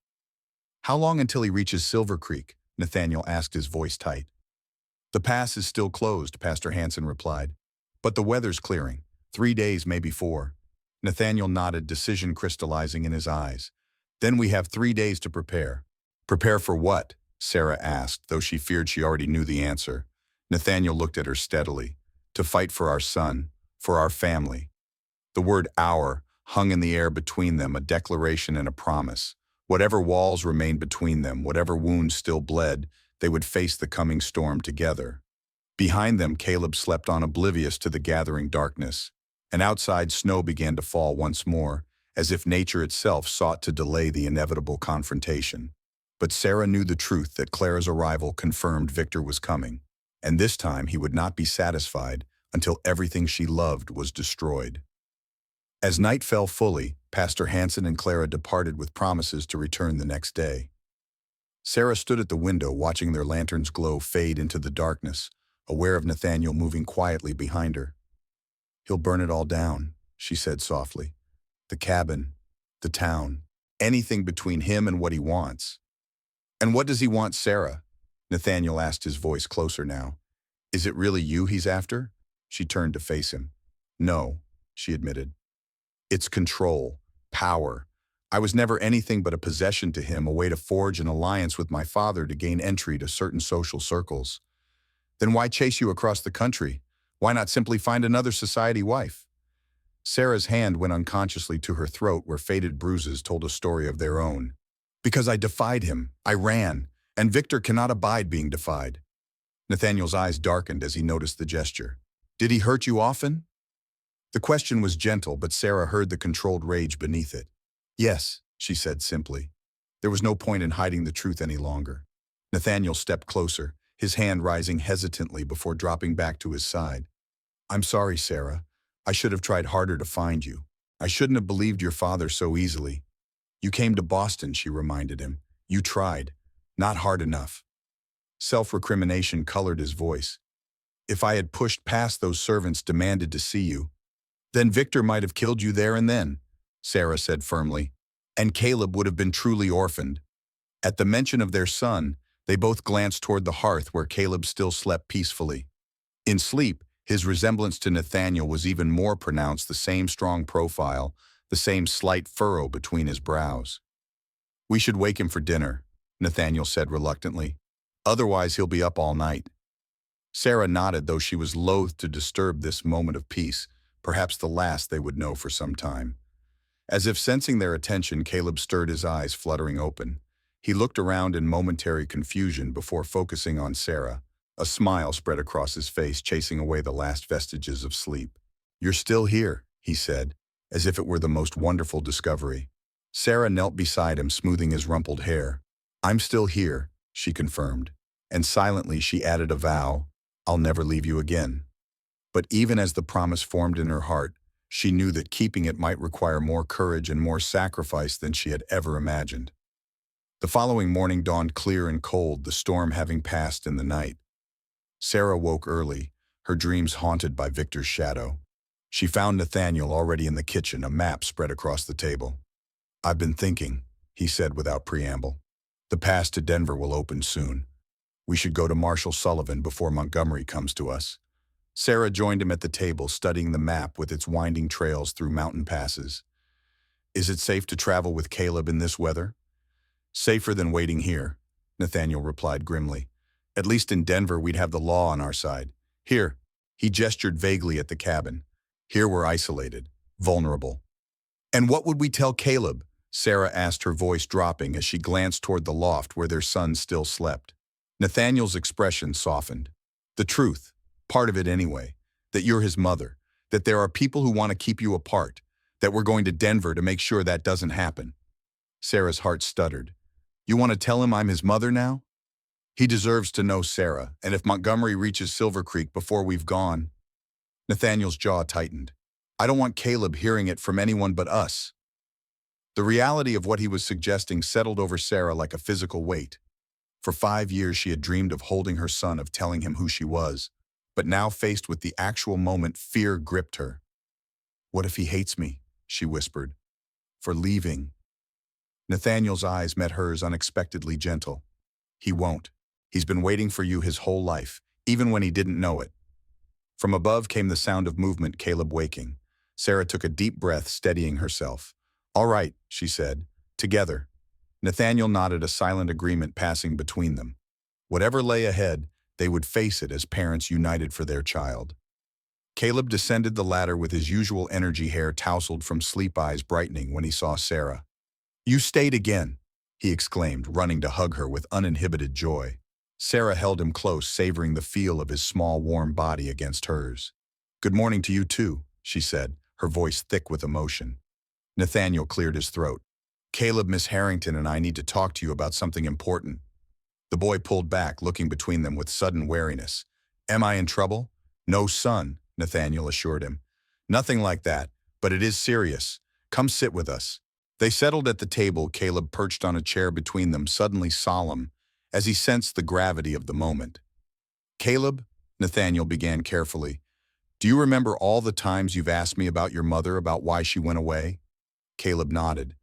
[SPEAKER 1] "How long until he reaches Silver Creek?" Nathaniel asked, his voice tight. "The pass is still closed," Pastor Hansen replied. "But the weather's clearing. 3 days, maybe 4. Nathaniel nodded, decision crystallizing in his eyes. "Then we have 3 days to prepare." "Prepare for what?" Sarah asked, though she feared she already knew the answer. Nathaniel looked at her steadily. "To fight for our son, for our family." The word "our" hung in the air between them, a declaration and a promise. Whatever walls remained between them, whatever wounds still bled, they would face the coming storm together. Behind them, Caleb slept on, oblivious to the gathering darkness. And outside, snow began to fall once more, as if nature itself sought to delay the inevitable confrontation. But Sarah knew the truth, that Clara's arrival confirmed Victor was coming. And this time he would not be satisfied until everything she loved was destroyed. As night fell fully, Pastor Hansen and Clara departed with promises to return the next day. Sarah stood at the window, watching their lantern's glow fade into the darkness, aware of Nathaniel moving quietly behind her. "He'll burn it all down," she said softly. "The cabin, the town, anything between him and what he wants." "And what does he want, Sarah?" Nathaniel asked, his voice closer now. "Is it really you he's after?" She turned to face him. "No," she admitted. "It's control, power. I was never anything but a possession to him, a way to forge an alliance with my father to gain entry to certain social circles." "Then why chase you across the country? Why not simply find another society wife?" Sarah's hand went unconsciously to her throat, where faded bruises told a story of their own. "Because I defied him. I ran. And Victor cannot abide being defied." Nathaniel's eyes darkened as he noticed the gesture. "Did he hurt you often?" The question was gentle, but Sarah heard the controlled rage beneath it. "Yes," she said simply. There was no point in hiding the truth any longer. Nathaniel stepped closer, his hand rising hesitantly before dropping back to his side. "I'm sorry, Sarah. I should have tried harder to find you. I shouldn't have believed your father so easily." "You came to Boston," she reminded him. "You tried. Not hard enough." Self-recrimination colored his voice. "If I had pushed past those servants demanded to see you, then Victor might have killed you there and then," Sarah said firmly. "And Caleb would have been truly orphaned." At the mention of their son, they both glanced toward the hearth where Caleb still slept peacefully. In sleep, his resemblance to Nathaniel was even more pronounced, the same strong profile, the same slight furrow between his brows. "We should wake him for dinner," Nathaniel said reluctantly. "Otherwise he'll be up all night." Sarah nodded, though she was loath to disturb this moment of peace, perhaps the last they would know for some time. As if sensing their attention, Caleb stirred, his eyes fluttering open. He looked around in momentary confusion before focusing on Sarah. A smile spread across his face, chasing away the last vestiges of sleep. "You're still here," he said, as if it were the most wonderful discovery. Sarah knelt beside him, smoothing his rumpled hair. "I'm still here," she confirmed, and silently she added a vow, "I'll never leave you again." But even as the promise formed in her heart, she knew that keeping it might require more courage and more sacrifice than she had ever imagined. The following morning dawned clear and cold, the storm having passed in the night. Sarah woke early, her dreams haunted by Victor's shadow. She found Nathaniel already in the kitchen, a map spread across the table. "I've been thinking," he said without preamble. "The pass to Denver will open soon. We should go to Marshall Sullivan before Montgomery comes to us." Sarah joined him at the table, studying the map with its winding trails through mountain passes. "Is it safe to travel with Caleb in this weather?" "Safer than waiting here," Nathaniel replied grimly. "At least in Denver we'd have the law on our side. Here," he gestured vaguely at the cabin. "Here we're isolated, vulnerable." "And what would we tell Caleb?" Sarah asked, her voice dropping as she glanced toward the loft where their son still slept. Nathaniel's expression softened. "The truth, part of it anyway, that you're his mother, that there are people who want to keep you apart, that we're going to Denver to make sure that doesn't happen." Sarah's heart stuttered. "You want to tell him I'm his mother now?" "He deserves to know, Sarah, and if Montgomery reaches Silver Creek before we've gone..." Nathaniel's jaw tightened. "I don't want Caleb hearing it from anyone but us." The reality of what he was suggesting settled over Sarah like a physical weight. For 5 years she had dreamed of holding her son, of telling him who she was, but now faced with the actual moment, fear gripped her. "What if he hates me?" she whispered. "For leaving?" Nathaniel's eyes met hers, unexpectedly gentle. "He won't. He's been waiting for you his whole life, even when he didn't know it." From above came the sound of movement, Caleb waking. Sarah took a deep breath, steadying herself. "All right," she said. "Together." Nathaniel nodded, a silent agreement passing between them. Whatever lay ahead, they would face it as parents united for their child. Caleb descended the ladder with his usual energy, hair tousled from sleep, eyes brightening when he saw Sarah. "You stayed again," he exclaimed, running to hug her with uninhibited joy. Sarah held him close, savoring the feel of his small, warm body against hers. "Good morning to you too," she said, her voice thick with emotion. Nathaniel cleared his throat. "Caleb, Miss Harrington and I need to talk to you about something important." The boy pulled back, looking between them with sudden wariness. "Am I in trouble?" "No, son," Nathaniel assured him. "Nothing like that, but it is serious. Come sit with us." They settled at the table, Caleb perched on a chair between them, suddenly solemn, as he sensed the gravity of the moment. "Caleb," Nathaniel began carefully, "do you remember all the times you've asked me about your mother, about why she went away?" Caleb nodded.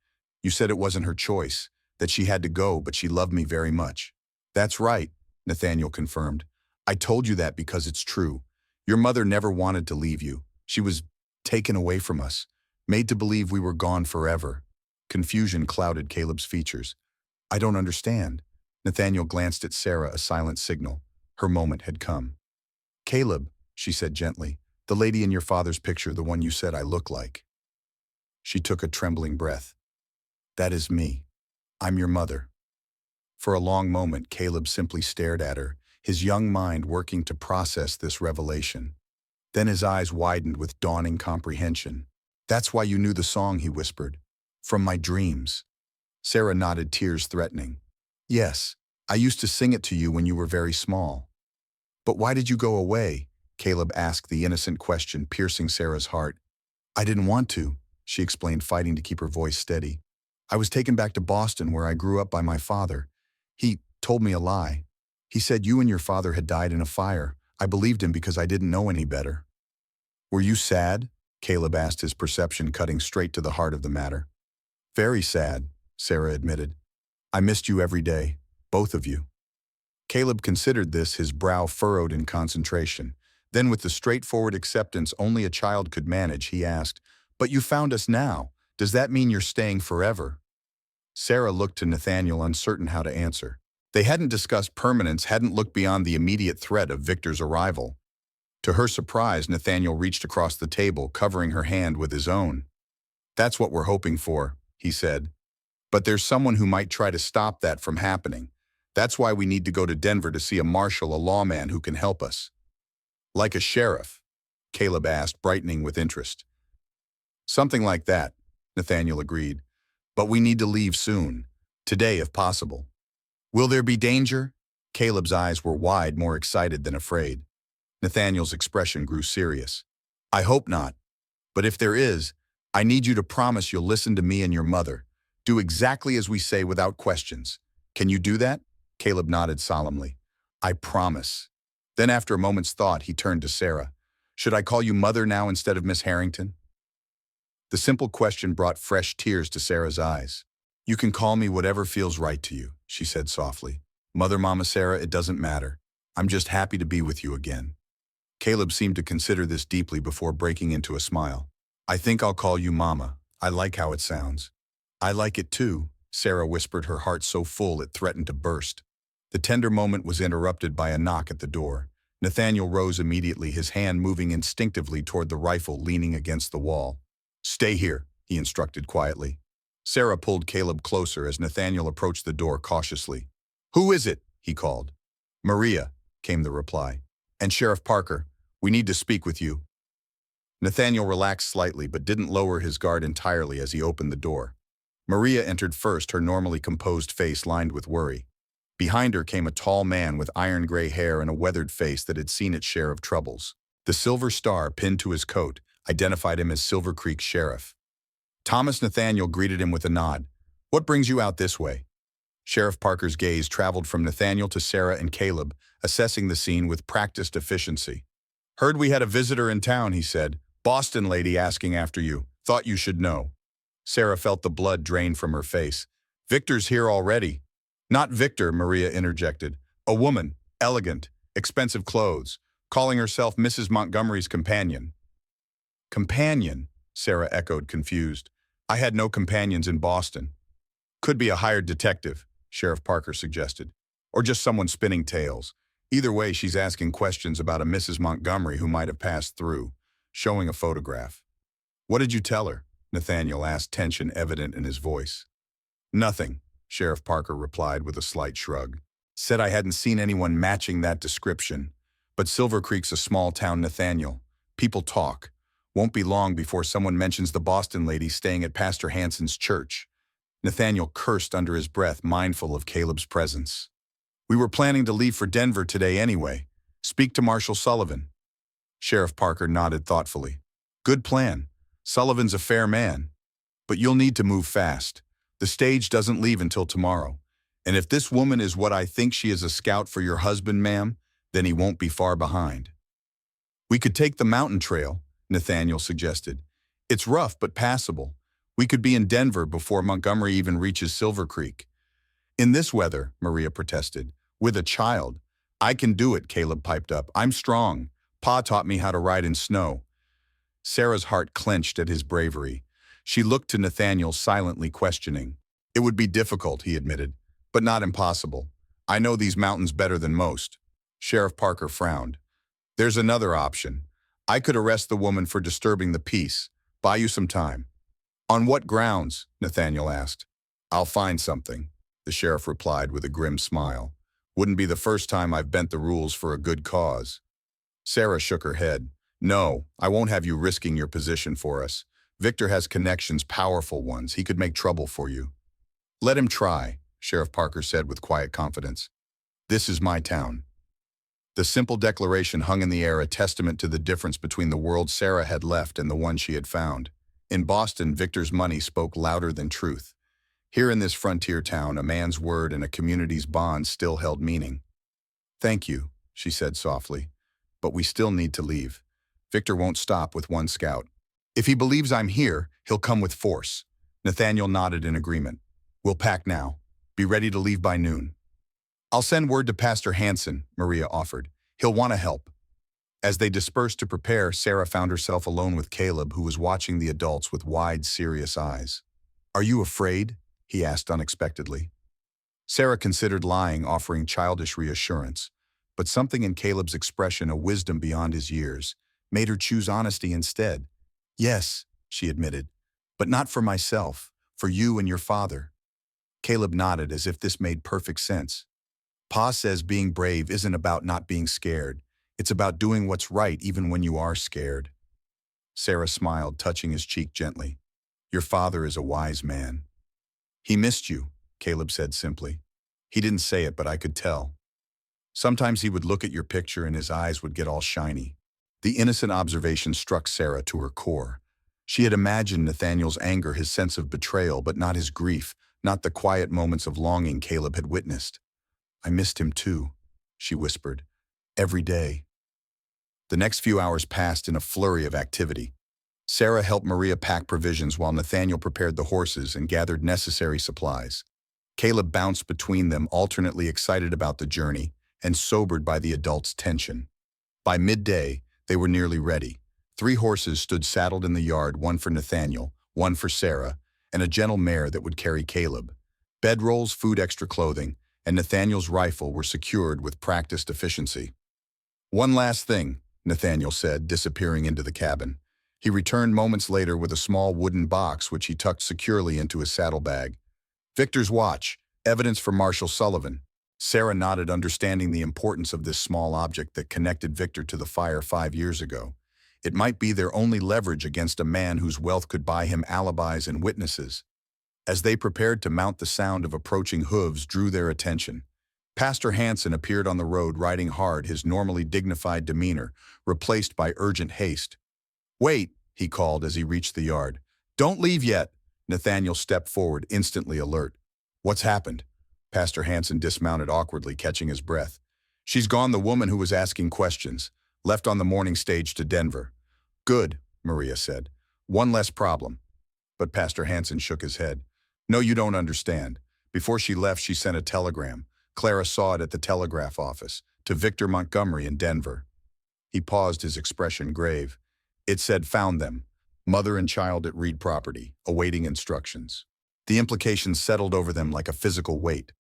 [SPEAKER 1] "You said it wasn't her choice, that she had to go, but she loved me very much." "That's right," Nathaniel confirmed. "I told you that because it's true. Your mother never wanted to leave you. She was taken away from us, made to believe we were gone forever." Confusion clouded Caleb's features. "I don't understand." Nathaniel glanced at Sarah, a silent signal. Her moment had come. "Caleb," she said gently, "the lady in your father's picture, the one you said I look like." She took a trembling breath. "That is me. I'm your mother." For a long moment, Caleb simply stared at her, his young mind working to process this revelation. Then his eyes widened with dawning comprehension. "That's why you knew the song," he whispered. "From my dreams." Sarah nodded, tears threatening. "Yes, I used to sing it to you when you were very small." "But why did you go away?" Caleb asked, the innocent question piercing Sarah's heart. "I didn't want to," she explained, fighting to keep her voice steady. "I was taken back to Boston, where I grew up, by my father. He told me a lie. He said you and your father had died in a fire. I believed him because I didn't know any better." "Were you sad?" Caleb asked, his perception cutting straight to the heart of the matter. "Very sad," Sarah admitted. "I missed you every day, both of you." Caleb considered this, his brow furrowed in concentration. Then, with the straightforward acceptance only a child could manage, he asked, "But you found us now. Does that mean you're staying forever?" Sarah looked to Nathaniel, uncertain how to answer. They hadn't discussed permanence, hadn't looked beyond the immediate threat of Victor's arrival. To her surprise, Nathaniel reached across the table, covering her hand with his own. "That's what we're hoping for," he said. But there's someone who might try to stop that from happening. That's why we need to go to Denver to see a marshal, a lawman who can help us. Like a sheriff? Caleb asked, brightening with interest. Something like that, Nathaniel agreed. But we need to leave soon. Today, if possible. Will there be danger? Caleb's eyes were wide, more excited than afraid. Nathaniel's expression grew serious. I hope not. But if there is, I need you to promise you'll listen to me and your mother. Do exactly as we say without questions. Can you do that? Caleb nodded solemnly. I promise. Then after a moment's thought, he turned to Sarah. Should I call you Mother now instead of Miss Harrington? The simple question brought fresh tears to Sarah's eyes. You can call me whatever feels right to you, she said softly. Mother, Mama Sarah, it doesn't matter. I'm just happy to be with you again. Caleb seemed to consider this deeply before breaking into a smile. I think I'll call you Mama. I like how it sounds. I like it too, Sarah whispered, her heart so full it threatened to burst. The tender moment was interrupted by a knock at the door. Nathaniel rose immediately, his hand moving instinctively toward the rifle leaning against the wall. Stay here, he instructed quietly. Sarah pulled Caleb closer as Nathaniel approached the door cautiously. Who is it? He called. Maria, came the reply. And Sheriff Parker, we need to speak with you. Nathaniel relaxed slightly but didn't lower his guard entirely as he opened the door. Maria entered first, her normally composed face lined with worry. Behind her came a tall man with iron gray hair and a weathered face that had seen its share of troubles. The silver star pinned to his coat identified him as Silver Creek Sheriff. Thomas Nathaniel greeted him with a nod. What brings you out this way? Sheriff Parker's gaze traveled from Nathaniel to Sarah and Caleb, assessing the scene with practiced efficiency. Heard we had a visitor in town, he said. Boston lady asking after you. Thought you should know. Sarah felt the blood drain from her face. Victor's here already. Not Victor, Maria interjected. A woman, elegant, expensive clothes, calling herself Mrs. Montgomery's companion. Companion? Sarah echoed, confused. I had no companions in Boston. Could be a hired detective, Sheriff Parker suggested. Or just someone spinning tales. Either way, she's asking questions about a Mrs. Montgomery who might have passed through, showing a photograph. What did you tell her? Nathaniel asked, tension evident in his voice. Nothing, Sheriff Parker replied with a slight shrug. Said I hadn't seen anyone matching that description. But Silver Creek's a small town, Nathaniel. People talk. Won't be long before someone mentions the Boston lady staying at Pastor Hanson's church. Nathaniel cursed under his breath, mindful of Caleb's presence. We were planning to leave for Denver today anyway. Speak to Marshal Sullivan. Sheriff Parker nodded thoughtfully. Good plan. Sullivan's a fair man. But you'll need to move fast. The stage doesn't leave until tomorrow. And if this woman is what I think she is, a scout for your husband, ma'am, then he won't be far behind. We could take the mountain trail, Nathaniel suggested. It's rough but passable. We could be in Denver before Montgomery even reaches Silver Creek. In this weather, Maria protested. With a child. I can do it, Caleb piped up. I'm strong. Pa taught me how to ride in snow. Sarah's heart clenched at his bravery. She looked to Nathaniel, silently questioning. It would be difficult, he admitted, but not impossible. I know these mountains better than most. Sheriff Parker frowned. There's another option. I could arrest the woman for disturbing the peace. Buy you some time. On what grounds? Nathaniel asked. I'll find something, the sheriff replied with a grim smile. Wouldn't be the first time I've bent the rules for a good cause. Sarah shook her head. No, I won't have you risking your position for us. Victor has connections, powerful ones. He could make trouble for you. Let him try, Sheriff Parker said with quiet confidence. This is my town. The simple declaration hung in the air, a testament to the difference between the world Sarah had left and the one she had found. In Boston, Victor's money spoke louder than truth. Here in this frontier town, a man's word and a community's bond still held meaning. Thank you, she said softly, but we still need to leave. Victor won't stop with one scout. If he believes I'm here, he'll come with force. Nathaniel nodded in agreement. We'll pack now. Be ready to leave by noon. I'll send word to Pastor Hanson, Maria offered. He'll want to help. As they dispersed to prepare, Sarah found herself alone with Caleb, who was watching the adults with wide, serious eyes. Are you afraid? He asked unexpectedly. Sarah considered lying, offering childish reassurance, but something in Caleb's expression, a wisdom beyond his years, made her choose honesty instead. Yes, she admitted, but not for myself, for you and your father. Caleb nodded as if this made perfect sense. Pa says being brave isn't about not being scared. It's about doing what's right even when you are scared. Sarah smiled, touching his cheek gently. Your father is a wise man. He missed you, Caleb said simply. He didn't say it, but I could tell. Sometimes he would look at your picture and his eyes would get all shiny. The innocent observation struck Sarah to her core. She had imagined Nathaniel's anger, his sense of betrayal, but not his grief, not the quiet moments of longing Caleb had witnessed. I missed him too, she whispered. Every day. The next few hours passed in a flurry of activity. Sarah helped Maria pack provisions while Nathaniel prepared the horses and gathered necessary supplies. Caleb bounced between them, alternately excited about the journey and sobered by the adults' tension. By midday, they were nearly ready. 3 horses stood saddled in the yard, one for Nathaniel, one for Sarah, and a gentle mare that would carry Caleb. Bedrolls, food, extra clothing, and Nathaniel's rifle were secured with practiced efficiency. One last thing, Nathaniel said, disappearing into the cabin. He returned moments later with a small wooden box which he tucked securely into his saddlebag. Victor's watch, evidence for Marshal Sullivan. Sarah nodded, understanding the importance of this small object that connected Victor to the fire 5 years ago. It might be their only leverage against a man whose wealth could buy him alibis and witnesses. As they prepared to mount, the sound of approaching hooves drew their attention. Pastor Hansen appeared on the road, riding hard, his normally dignified demeanor replaced by urgent haste. Wait, he called as he reached the yard. Don't leave yet. Nathaniel stepped forward, instantly alert. What's happened? Pastor Hansen dismounted awkwardly, catching his breath. She's gone, the woman who was asking questions. Left on the morning stage to Denver. Good, Maria said. One less problem. But Pastor Hansen shook his head. No, you don't understand. Before she left, she sent a telegram. Clara saw it at the telegraph office, to Victor Montgomery in Denver. He paused, his expression grave. It said, found them. Mother and child at Reed property, awaiting instructions. The implications settled over them like a physical weight.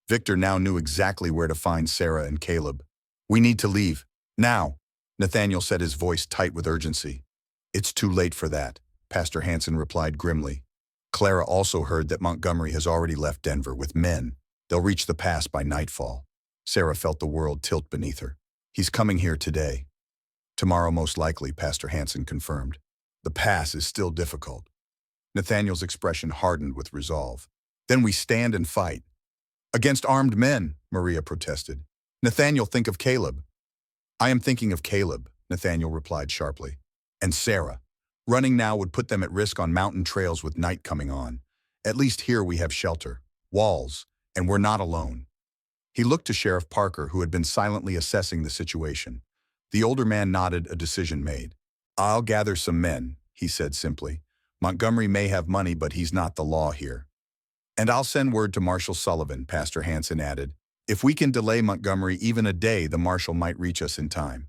[SPEAKER 1] Victor now knew exactly where to find Sarah and Caleb. We need to leave. Now, Nathaniel said, his voice tight with urgency. It's too late for that, Pastor Hansen replied grimly. Clara also heard that Montgomery has already left Denver with men. They'll reach the pass by nightfall. Sarah felt the world tilt beneath her. He's coming here today. Tomorrow most likely, Pastor Hansen confirmed. The pass is still difficult. Nathaniel's expression hardened with resolve. Then we stand and fight. Against armed men, Maria protested. Nathaniel, think of Caleb. I am thinking of Caleb, Nathaniel replied sharply. And Sarah. Running now would put them at risk on mountain trails with night coming on. At least here we have shelter, walls, and we're not alone. He looked to Sheriff Parker, who had been silently assessing the situation. The older man nodded, a decision made. I'll gather some men, he said simply. Montgomery may have money, but he's not the law here. And I'll send word to Marshal Sullivan, Pastor Hansen added. If we can delay Montgomery even a day, the marshal might reach us in time.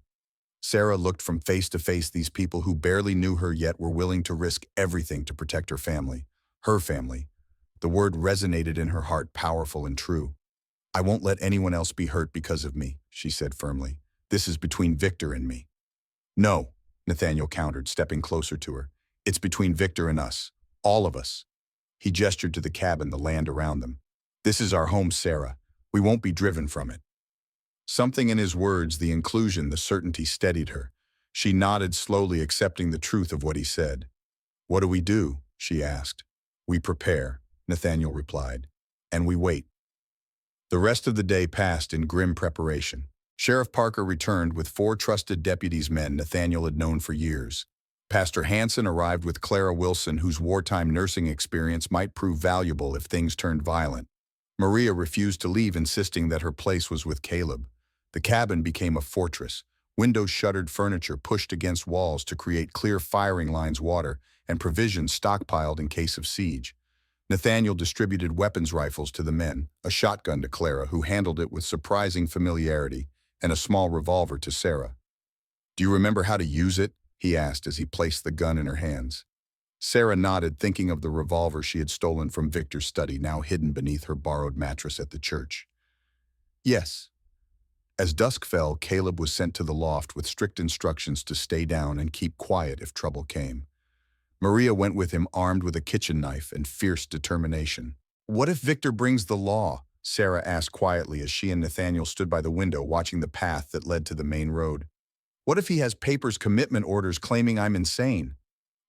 [SPEAKER 1] Sarah looked from face to face, these people who barely knew her yet were willing to risk everything to protect her family. Her family. The word resonated in her heart, powerful and true. I won't let anyone else be hurt because of me, she said firmly. This is between Victor and me. No, Nathaniel countered, stepping closer to her. It's between Victor and us. All of us. He gestured to the cabin, the land around them. This is our home, Sarah. We won't be driven from it. Something in his words, the inclusion, the certainty, steadied her. She nodded slowly, accepting the truth of what he said. What do we do? She asked. We prepare, Nathaniel replied. And we wait. The rest of the day passed in grim preparation. Sheriff Parker returned with 4 trusted deputies, men Nathaniel had known for years. Pastor Hansen arrived with Clara Wilson, whose wartime nursing experience might prove valuable if things turned violent. Maria refused to leave, insisting that her place was with Caleb. The cabin became a fortress. Windows shuttered, furniture pushed against walls to create clear firing lines, water, and provisions stockpiled in case of siege. Nathaniel distributed weapons rifles to the men, a shotgun to Clara, who handled it with surprising familiarity, and a small revolver to Sarah. Do you remember how to use it? He asked as he placed the gun in her hands. Sarah nodded, thinking of the revolver she had stolen from Victor's study, now hidden beneath her borrowed mattress at the church. Yes. As dusk fell, Caleb was sent to the loft with strict instructions to stay down and keep quiet if trouble came. Maria went with him, armed with a kitchen knife and fierce determination. What if Victor brings the law? Sarah asked quietly as she and Nathaniel stood by the window watching the path that led to the main road. What if he has papers, commitment orders claiming I'm insane?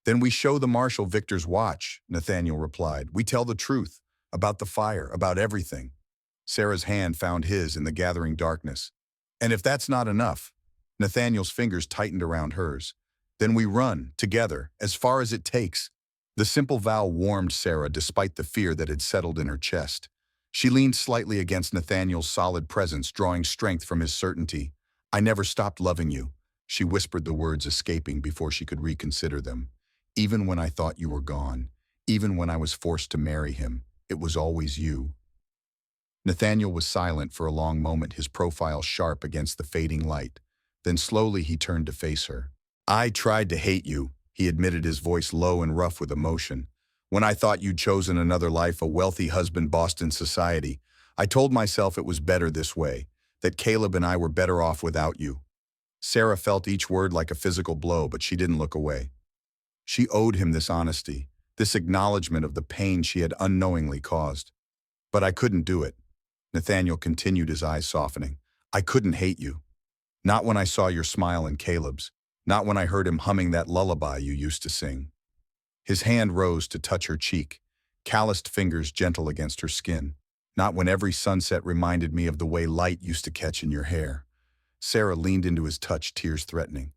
[SPEAKER 1] Then we show the marshal Victor's watch, Nathaniel replied. We tell the truth about the fire, about everything. Sarah's hand found his in the gathering darkness. And if that's not enough, Nathaniel's fingers tightened around hers. Then we run, together, as far as it takes. The simple vow warmed Sarah despite the fear that had settled in her chest. She leaned slightly against Nathaniel's solid presence, drawing strength from his certainty. I never stopped loving you. She whispered the words escaping before she could reconsider them. Even when I thought you were gone, even when I was forced to marry him, it was always you. Nathaniel was silent for a long moment, his profile sharp against the fading light. Then slowly he turned to face her. I tried to hate you, he admitted, his voice low and rough with emotion. When I thought you'd chosen another life, a wealthy husband, Boston society, I told myself it was better this way, that Caleb and I were better off without you. Sarah felt each word like a physical blow, but she didn't look away. She owed him this honesty, this acknowledgement of the pain she had unknowingly caused. But I couldn't do it. Nathaniel continued, his eyes softening. I couldn't hate you. Not when I saw your smile in Caleb's. Not when I heard him humming that lullaby you used to sing. His hand rose to touch her cheek, calloused fingers gentle against her skin. Not when every sunset reminded me of the way light used to catch in your hair. Sarah leaned into his touch, tears threatening.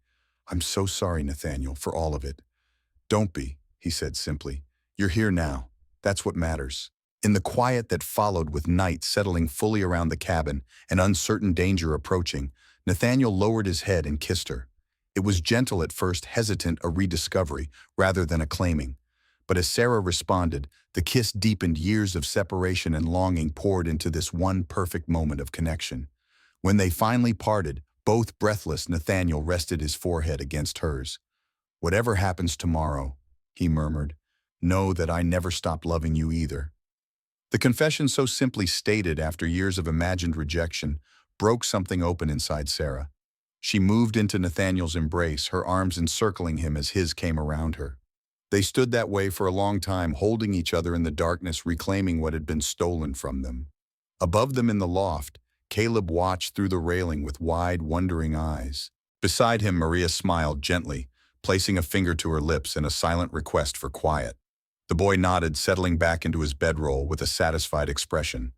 [SPEAKER 1] I'm so sorry, Nathaniel, for all of it. Don't be, he said simply. You're here now. That's what matters. In the quiet that followed, with night settling fully around the cabin and uncertain danger approaching, Nathaniel lowered his head and kissed her. It was gentle at first, hesitant, a rediscovery rather than a claiming. But as Sarah responded, the kiss deepened. Years of separation and longing poured into this one perfect moment of connection. When they finally parted, both breathless, Nathaniel rested his forehead against hers. Whatever happens tomorrow, he murmured, know that I never stopped loving you either. The confession, so simply stated after years of imagined rejection, broke something open inside Sarah. She moved into Nathaniel's embrace, her arms encircling him as his came around her. They stood that way for a long time, holding each other in the darkness, reclaiming what had been stolen from them. Above them in the loft, Caleb watched through the railing with wide, wondering eyes. Beside him, Maria smiled gently, placing a finger to her lips in a silent request for quiet. The boy nodded, settling back into his bedroll with a satisfied expression.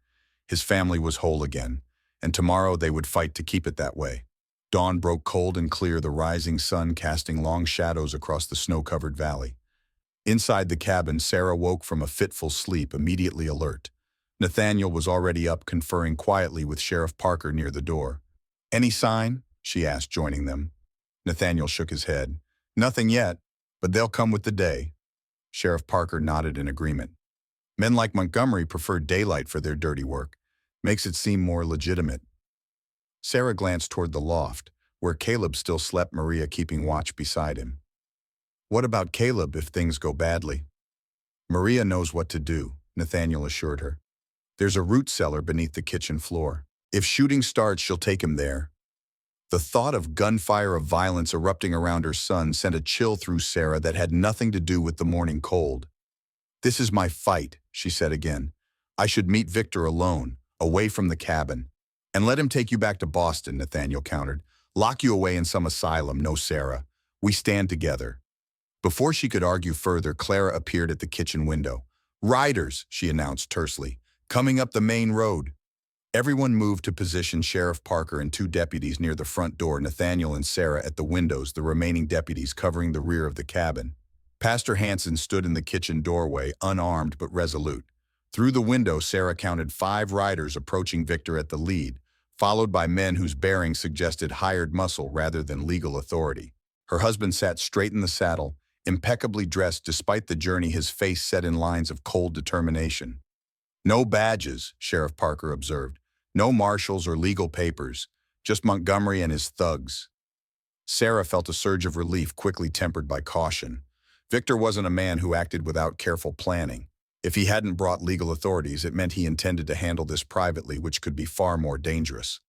[SPEAKER 1] His family was whole again, and tomorrow they would fight to keep it that way. Dawn broke cold and clear, the rising sun casting long shadows across the snow-covered valley. Inside the cabin, Sarah woke from a fitful sleep, immediately alert. Nathaniel was already up, conferring quietly with Sheriff Parker near the door. Any sign? She asked, joining them. Nathaniel shook his head. Nothing yet, but they'll come with the day. Sheriff Parker nodded in agreement. Men like Montgomery prefer daylight for their dirty work. Makes it seem more legitimate. Sarah glanced toward the loft, where Caleb still slept, Maria keeping watch beside him. What about Caleb if things go badly? Maria knows what to do, Nathaniel assured her. There's a root cellar beneath the kitchen floor. If shooting starts, she'll take him there. The thought of gunfire, of violence erupting around her son, sent a chill through Sarah that had nothing to do with the morning cold. This is my fight, she said again. I should meet Victor alone, away from the cabin. And let him take you back to Boston, Nathaniel countered. Lock you away in some asylum. No, Sarah. We stand together. Before she could argue further, Clara appeared at the kitchen window. Riders, she announced tersely, coming up the main road. Everyone moved to position, Sheriff Parker and 2 deputies near the front door, Nathaniel and Sarah at the windows, the remaining deputies covering the rear of the cabin. Pastor Hansen stood in the kitchen doorway, unarmed but resolute. Through the window, Sarah counted 5 riders approaching Victor at the lead, followed by men whose bearing suggested hired muscle rather than legal authority. Her husband sat straight in the saddle, impeccably dressed despite the journey, his face set in lines of cold determination. No badges, Sheriff Parker observed. No marshals or legal papers, just Montgomery and his thugs. Sarah felt a surge of relief, quickly tempered by caution. Victor wasn't a man who acted without careful planning. If he hadn't brought legal authorities, it meant he intended to handle this privately, which could be far more dangerous.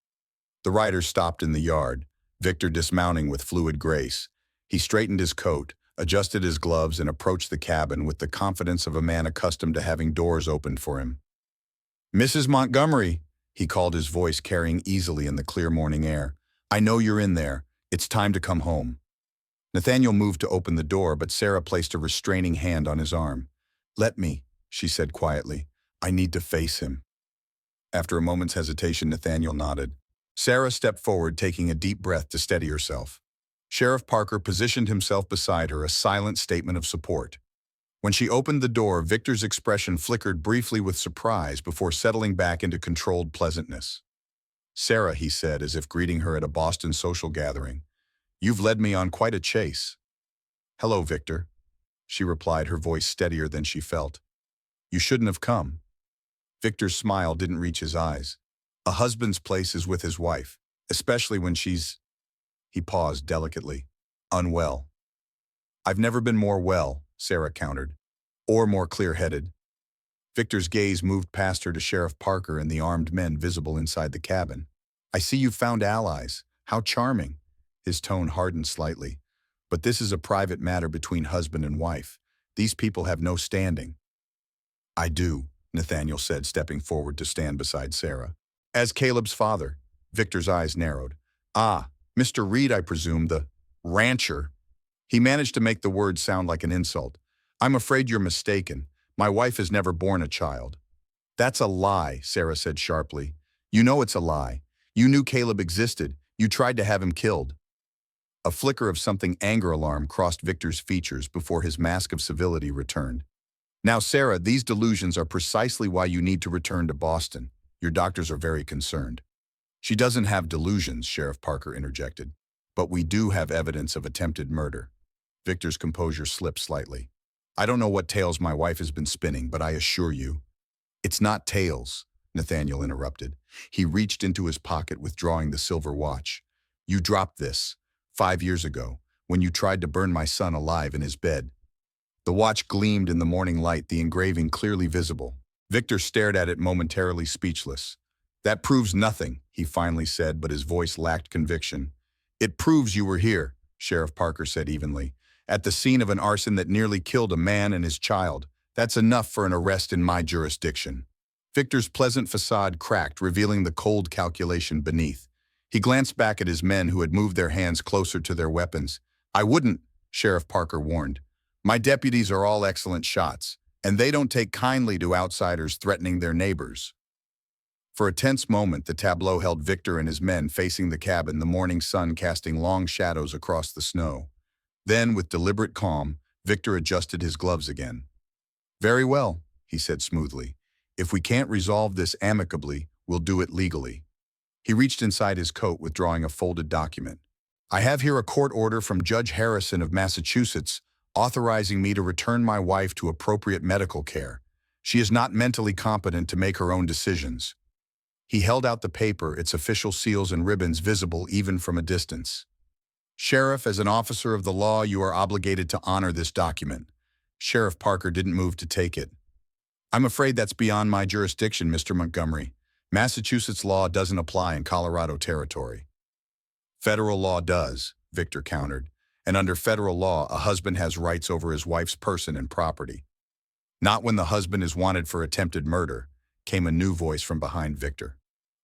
[SPEAKER 1] The riders stopped in the yard, Victor dismounting with fluid grace. He straightened his coat, adjusted his gloves, and approached the cabin with the confidence of a man accustomed to having doors opened for him. Mrs. Montgomery, he called, his voice carrying easily in the clear morning air. I know you're in there. It's time to come home. Nathaniel moved to open the door, but Sarah placed a restraining hand on his arm. Let me, she said quietly. I need to face him. After a moment's hesitation, Nathaniel nodded. Sarah stepped forward, taking a deep breath to steady herself. Sheriff Parker positioned himself beside her, a silent statement of support. When she opened the door, Victor's expression flickered briefly with surprise before settling back into controlled pleasantness. Sarah, he said, as if greeting her at a Boston social gathering, you've led me on quite a chase. Hello, Victor, she replied, her voice steadier than she felt. You shouldn't have come. Victor's smile didn't reach his eyes. A husband's place is with his wife, especially when she's, he paused delicately, unwell. I've never been more well, Sarah countered, or more clear-headed. Victor's gaze moved past her to Sheriff Parker and the armed men visible inside the cabin. I see you've found allies. How charming. His tone hardened slightly. But this is a private matter between husband and wife. These people have no standing. I do, Nathaniel said, stepping forward to stand beside Sarah. As Caleb's father, Victor's eyes narrowed. Ah, Mr. Reed, I presume, the rancher. He managed to make the word sound like an insult. I'm afraid you're mistaken. My wife has never borne a child. That's a lie, Sarah said sharply. You know it's a lie. You knew Caleb existed. You tried to have him killed. A flicker of something anger alarm crossed Victor's features before his mask of civility returned. Now, Sarah, these delusions are precisely why you need to return to Boston. Your doctors are very concerned. She doesn't have delusions, Sheriff Parker interjected. But we do have evidence of attempted murder. Victor's composure slipped slightly. I don't know what tales my wife has been spinning, but I assure you, it's not tales, Nathaniel interrupted. He reached into his pocket, withdrawing the silver watch. You dropped this 5 years ago, when you tried to burn my son alive in his bed. The watch gleamed in the morning light, the engraving clearly visible. Victor stared at it, momentarily speechless. That proves nothing, he finally said, but his voice lacked conviction. It proves you were here, Sheriff Parker said evenly, at the scene of an arson that nearly killed a man and his child. That's enough for an arrest in my jurisdiction. Victor's pleasant facade cracked, revealing the cold calculation beneath. He glanced back at his men, who had moved their hands closer to their weapons. I wouldn't, Sheriff Parker warned. My deputies are all excellent shots, and they don't take kindly to outsiders threatening their neighbors. For a tense moment, the tableau held Victor and his men facing the cabin, the morning sun casting long shadows across the snow. Then, with deliberate calm, Victor adjusted his gloves again. Very well, he said smoothly. If we can't resolve this amicably, we'll do it legally. He reached inside his coat, withdrawing a folded document. I have here a court order from Judge Harrison of Massachusetts, authorizing me to return my wife to appropriate medical care. She is not mentally competent to make her own decisions. He held out the paper, its official seals and ribbons visible even from a distance. Sheriff, as an officer of the law, you are obligated to honor this document. Sheriff Parker didn't move to take it. I'm afraid that's beyond my jurisdiction, Mr. Montgomery. Massachusetts law doesn't apply in Colorado territory. Federal law does, Victor countered. And under federal law, a husband has rights over his wife's person and property. Not when the husband is wanted for attempted murder, came a new voice from behind Victor.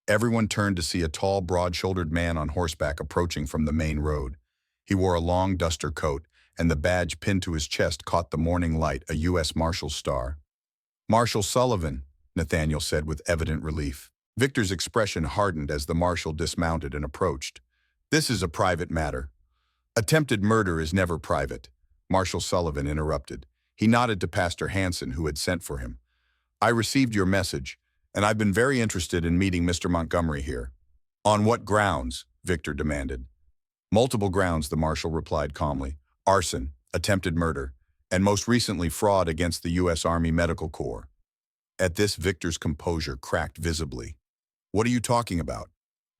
[SPEAKER 1] Everyone turned to see a tall, broad-shouldered man on horseback approaching from the main road. He wore a long duster coat, and the badge pinned to his chest caught the morning light, a U.S. Marshal's star. Marshal Sullivan, Nathaniel said with evident relief. Victor's expression hardened as the marshal dismounted and approached. This is a private matter. Attempted murder is never private, Marshal Sullivan interrupted. He nodded to Pastor Hanson, who had sent for him. I received your message, and I've been very interested in meeting Mr. Montgomery here. On what grounds? Victor demanded. Multiple grounds, the marshal replied calmly. Arson, attempted murder, and most recently fraud against the U.S. Army Medical Corps. At this, Victor's composure cracked visibly. What are you talking about?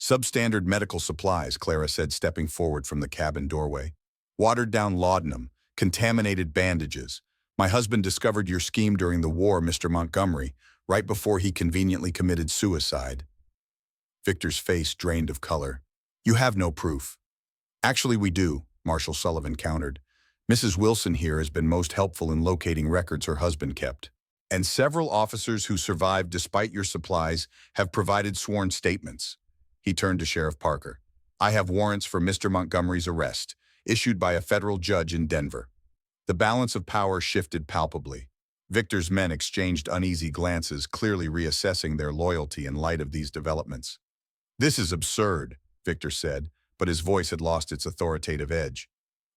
[SPEAKER 1] Substandard medical supplies, Clara said, stepping forward from the cabin doorway. Watered-down laudanum, contaminated bandages. My husband discovered your scheme during the war, Mr. Montgomery, right before he conveniently committed suicide. Victor's face drained of color. You have no proof. Actually, we do, Marshal Sullivan countered. Mrs. Wilson here has been most helpful in locating records her husband kept. And several officers who survived despite your supplies have provided sworn statements. He turned to Sheriff Parker. I have warrants for Mr. Montgomery's arrest, issued by a federal judge in Denver. The balance of power shifted palpably. Victor's men exchanged uneasy glances, clearly reassessing their loyalty in light of these developments. This is absurd, Victor said, but his voice had lost its authoritative edge.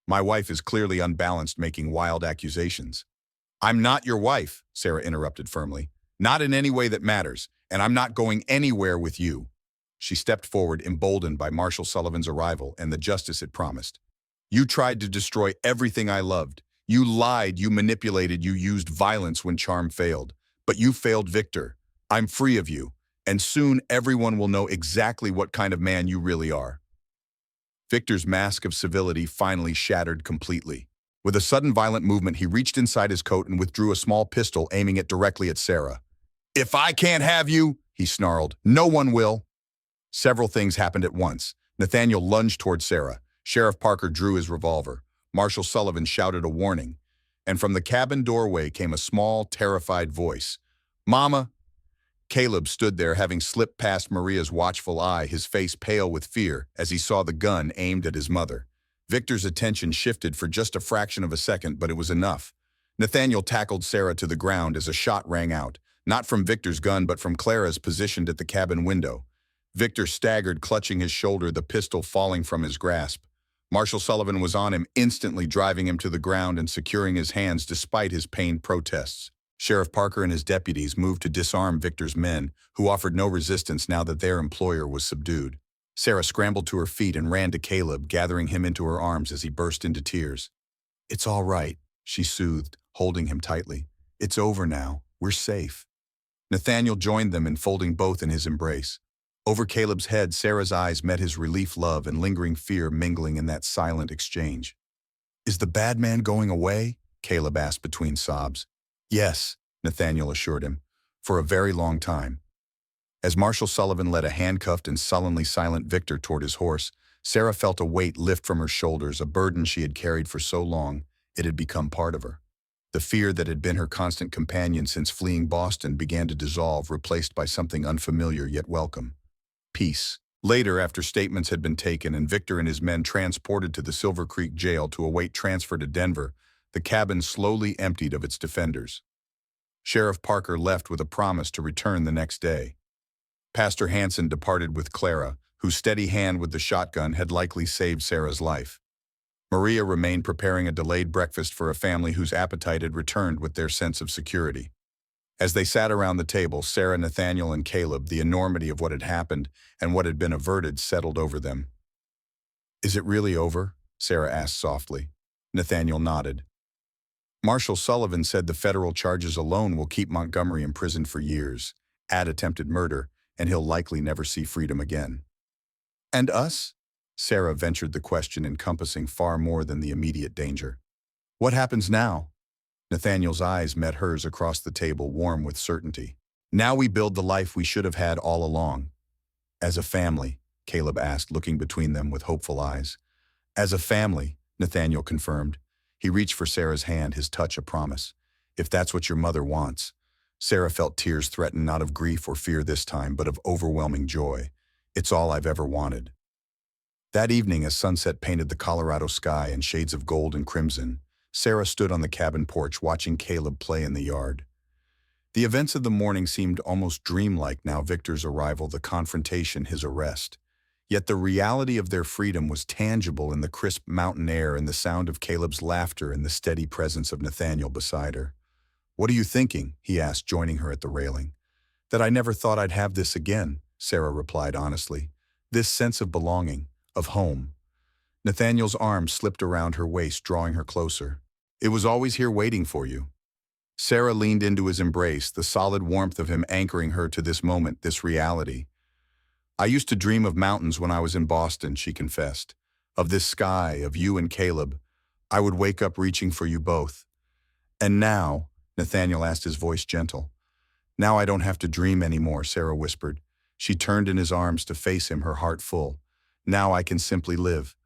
[SPEAKER 1] My wife is clearly unbalanced, making wild accusations. I'm not your wife, Sarah interrupted firmly. Not in any way that matters, and I'm not going anywhere with you. She stepped forward, emboldened by Marshal Sullivan's arrival and the justice it promised. You tried to destroy everything I loved. You lied, you manipulated, you used violence when charm failed. But you failed Victor. I'm free of you, and soon everyone will know exactly what kind of man you really are. Victor's mask of civility finally shattered completely. With a sudden violent movement, he reached inside his coat and withdrew a small pistol, aiming it directly at Sarah. If I can't have you, he snarled, no one will. Several things happened at once. Nathaniel lunged toward Sarah. Sheriff Parker drew his revolver. Marshal Sullivan shouted a warning. And from the cabin doorway came a small, terrified voice. Mama! Caleb stood there, having slipped past Maria's watchful eye, his face pale with fear as he saw the gun aimed at his mother. Victor's attention shifted for just a fraction of a second, but it was enough. Nathaniel tackled Sarah to the ground as a shot rang out, not from Victor's gun but from Clara's positioned at the cabin window. Victor staggered, clutching his shoulder, the pistol falling from his grasp. Marshal Sullivan was on him, instantly driving him to the ground and securing his hands despite his pained protests. Sheriff Parker and his deputies moved to disarm Victor's men, who offered no resistance now that their employer was subdued. Sarah scrambled to her feet and ran to Caleb, gathering him into her arms as he burst into tears. It's all right, she soothed, holding him tightly. It's over now. We're safe. Nathaniel joined them, enfolding both in his embrace. Over Caleb's head, Sarah's eyes met his relief, love, and lingering fear mingling in that silent exchange. Is the bad man going away? Caleb asked between sobs. Yes, Nathaniel assured him, for a very long time. As Marshal Sullivan led a handcuffed and sullenly silent Victor toward his horse, Sarah felt a weight lift from her shoulders, a burden she had carried for so long it had become part of her. The fear that had been her constant companion since fleeing Boston began to dissolve, replaced by something unfamiliar yet welcome. Peace. Later, after statements had been taken and Victor and his men transported to the Silver Creek jail to await transfer to Denver, the cabin slowly emptied of its defenders. Sheriff Parker left with a promise to return the next day. Pastor Hanson departed with Clara, whose steady hand with the shotgun had likely saved Sarah's life. Maria remained, preparing a delayed breakfast for a family whose appetite had returned with their sense of security. As they sat around the table, Sarah, Nathaniel, and Caleb, the enormity of what had happened and what had been averted settled over them. Is it really over? Sarah asked softly. Nathaniel nodded. Marshal Sullivan said the federal charges alone will keep Montgomery imprisoned for years, add attempted murder, and he'll likely never see freedom again. And us? Sarah ventured the question, encompassing far more than the immediate danger. What happens now? Nathaniel's eyes met hers across the table, warm with certainty. Now we build the life we should have had all along. As a family, Caleb asked, looking between them with hopeful eyes. As a family, Nathaniel confirmed. He reached for Sarah's hand, his touch a promise. If that's what your mother wants. Sarah felt tears threaten, not of grief or fear this time, but of overwhelming joy. It's all I've ever wanted. That evening, as sunset painted the Colorado sky in shades of gold and crimson, Sarah stood on the cabin porch watching Caleb play in the yard. The events of the morning seemed almost dreamlike now: Victor's arrival, the confrontation, his arrest. Yet the reality of their freedom was tangible in the crisp mountain air and the sound of Caleb's laughter and the steady presence of Nathaniel beside her. What are you thinking? He asked, joining her at the railing. That I never thought I'd have this again, Sarah replied honestly. This sense of belonging, of home. Nathaniel's arm slipped around her waist, drawing her closer. It was always here waiting for you. Sarah leaned into his embrace, the solid warmth of him anchoring her to this moment, this reality. I used to dream of mountains when I was in Boston, she confessed. Of this sky, of you and Caleb. I would wake up reaching for you both. And now, Nathaniel asked, his voice gentle. Now I don't have to dream anymore, Sarah whispered. She turned in his arms to face him, her heart full. Now I can simply live.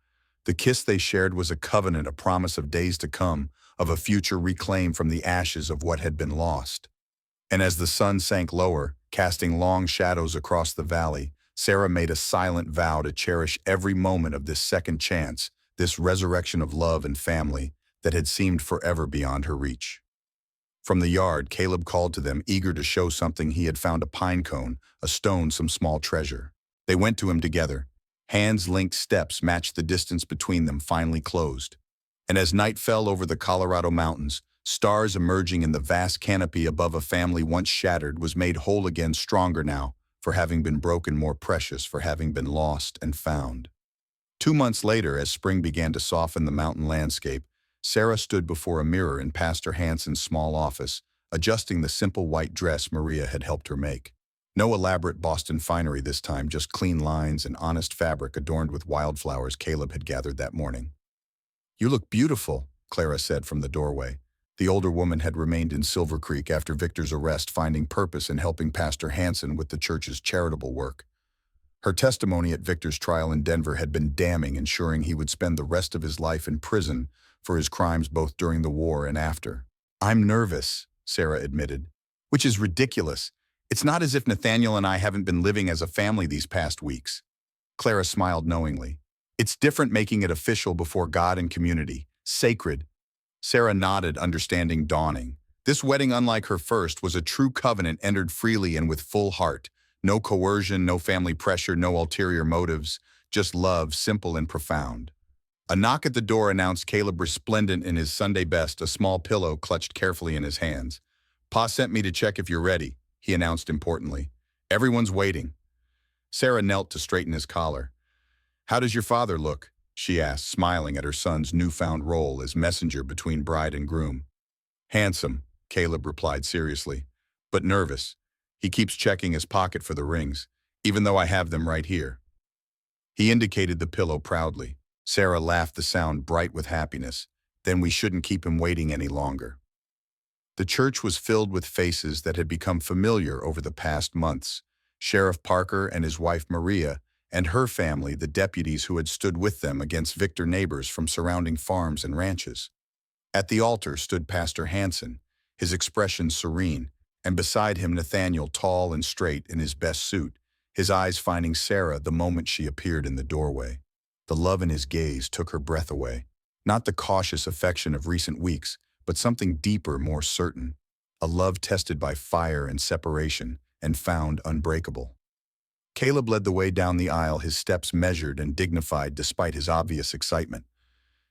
[SPEAKER 1] The kiss they shared was a covenant, a promise of days to come, of a future reclaimed from the ashes of what had been lost. And as the sun sank lower, casting long shadows across the valley, Sarah made a silent vow to cherish every moment of this second chance, this resurrection of love and family that had seemed forever beyond her reach. From the yard, Caleb called to them, eager to show something he had found: a pine cone, a stone, some small treasure. They went to him together. Hands linked, steps matched the distance between them, finally closed. And as night fell over the Colorado mountains, stars emerging in the vast canopy above, a family once shattered was made whole again, stronger now, for having been broken, more precious for having been lost and found. 2 months later, as spring began to soften the mountain landscape, Sarah stood before a mirror in Pastor Hanson's small office, adjusting the simple white dress Maria had helped her make. No elaborate Boston finery this time, just clean lines and honest fabric adorned with wildflowers Caleb had gathered that morning. "You look beautiful," Clara said from the doorway. The older woman had remained in Silver Creek after Victor's arrest, finding purpose in helping Pastor Hanson with the church's charitable work. Her testimony at Victor's trial in Denver had been damning, ensuring he would spend the rest of his life in prison for his crimes both during the war and after. "I'm nervous," Sarah admitted, "which is ridiculous. It's not as if Nathaniel and I haven't been living as a family these past weeks." Clara smiled knowingly. "It's different making it official before God and community. Sacred." Sarah nodded, understanding dawning. This wedding, unlike her first, was a true covenant entered freely and with full heart. No coercion, no family pressure, no ulterior motives, just love, simple and profound. A knock at the door announced Caleb, resplendent in his Sunday best, a small pillow clutched carefully in his hands. "Pa sent me to check if you're ready," he announced importantly. "Everyone's waiting." Sarah knelt to straighten his collar. "How does your father look?" she asked, smiling at her son's newfound role as messenger between bride and groom. "Handsome," Caleb replied seriously, "but nervous. He keeps checking his pocket for the rings, even though I have them right here." He indicated the pillow proudly. Sarah laughed, the sound bright with happiness. "Then we shouldn't keep him waiting any longer." The church was filled with faces that had become familiar over the past months. Sheriff Parker and his wife Maria, and her family, the deputies who had stood with them against Victor, neighbors from surrounding farms and ranches. At the altar stood Pastor Hanson, his expression serene, and beside him Nathaniel, tall and straight in his best suit, his eyes finding Sarah the moment she appeared in the doorway. The love in his gaze took her breath away. Not the cautious affection of recent weeks, but something deeper, more certain. A love tested by fire and separation, and found unbreakable. Caleb led the way down the aisle, his steps measured and dignified despite his obvious excitement.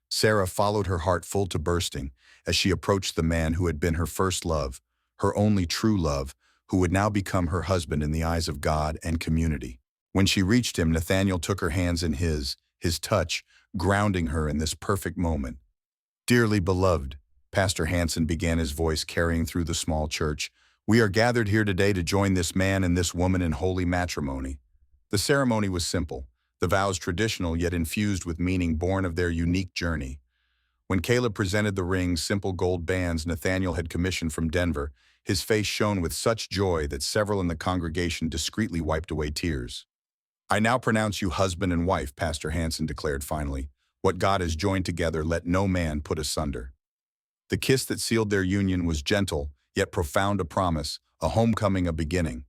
[SPEAKER 1] Sarah followed, her heart full to bursting, as she approached the man who had been her first love, her only true love, who would now become her husband in the eyes of God and community. When she reached him, Nathaniel took her hands in his touch, grounding her in this perfect moment. "Dearly beloved," Pastor Hanson began, his voice carrying through the small church, "we are gathered here today to join this man and this woman in holy matrimony." The ceremony was simple, the vows traditional yet infused with meaning born of their unique journey. When Caleb presented the rings, simple gold bands Nathaniel had commissioned from Denver, his face shone with such joy that several in the congregation discreetly wiped away tears. "I now pronounce you husband and wife," Pastor Hanson declared finally. "What God has joined together, let no man put asunder." The kiss that sealed their union was gentle, yet profound, a promise, a homecoming, a beginning.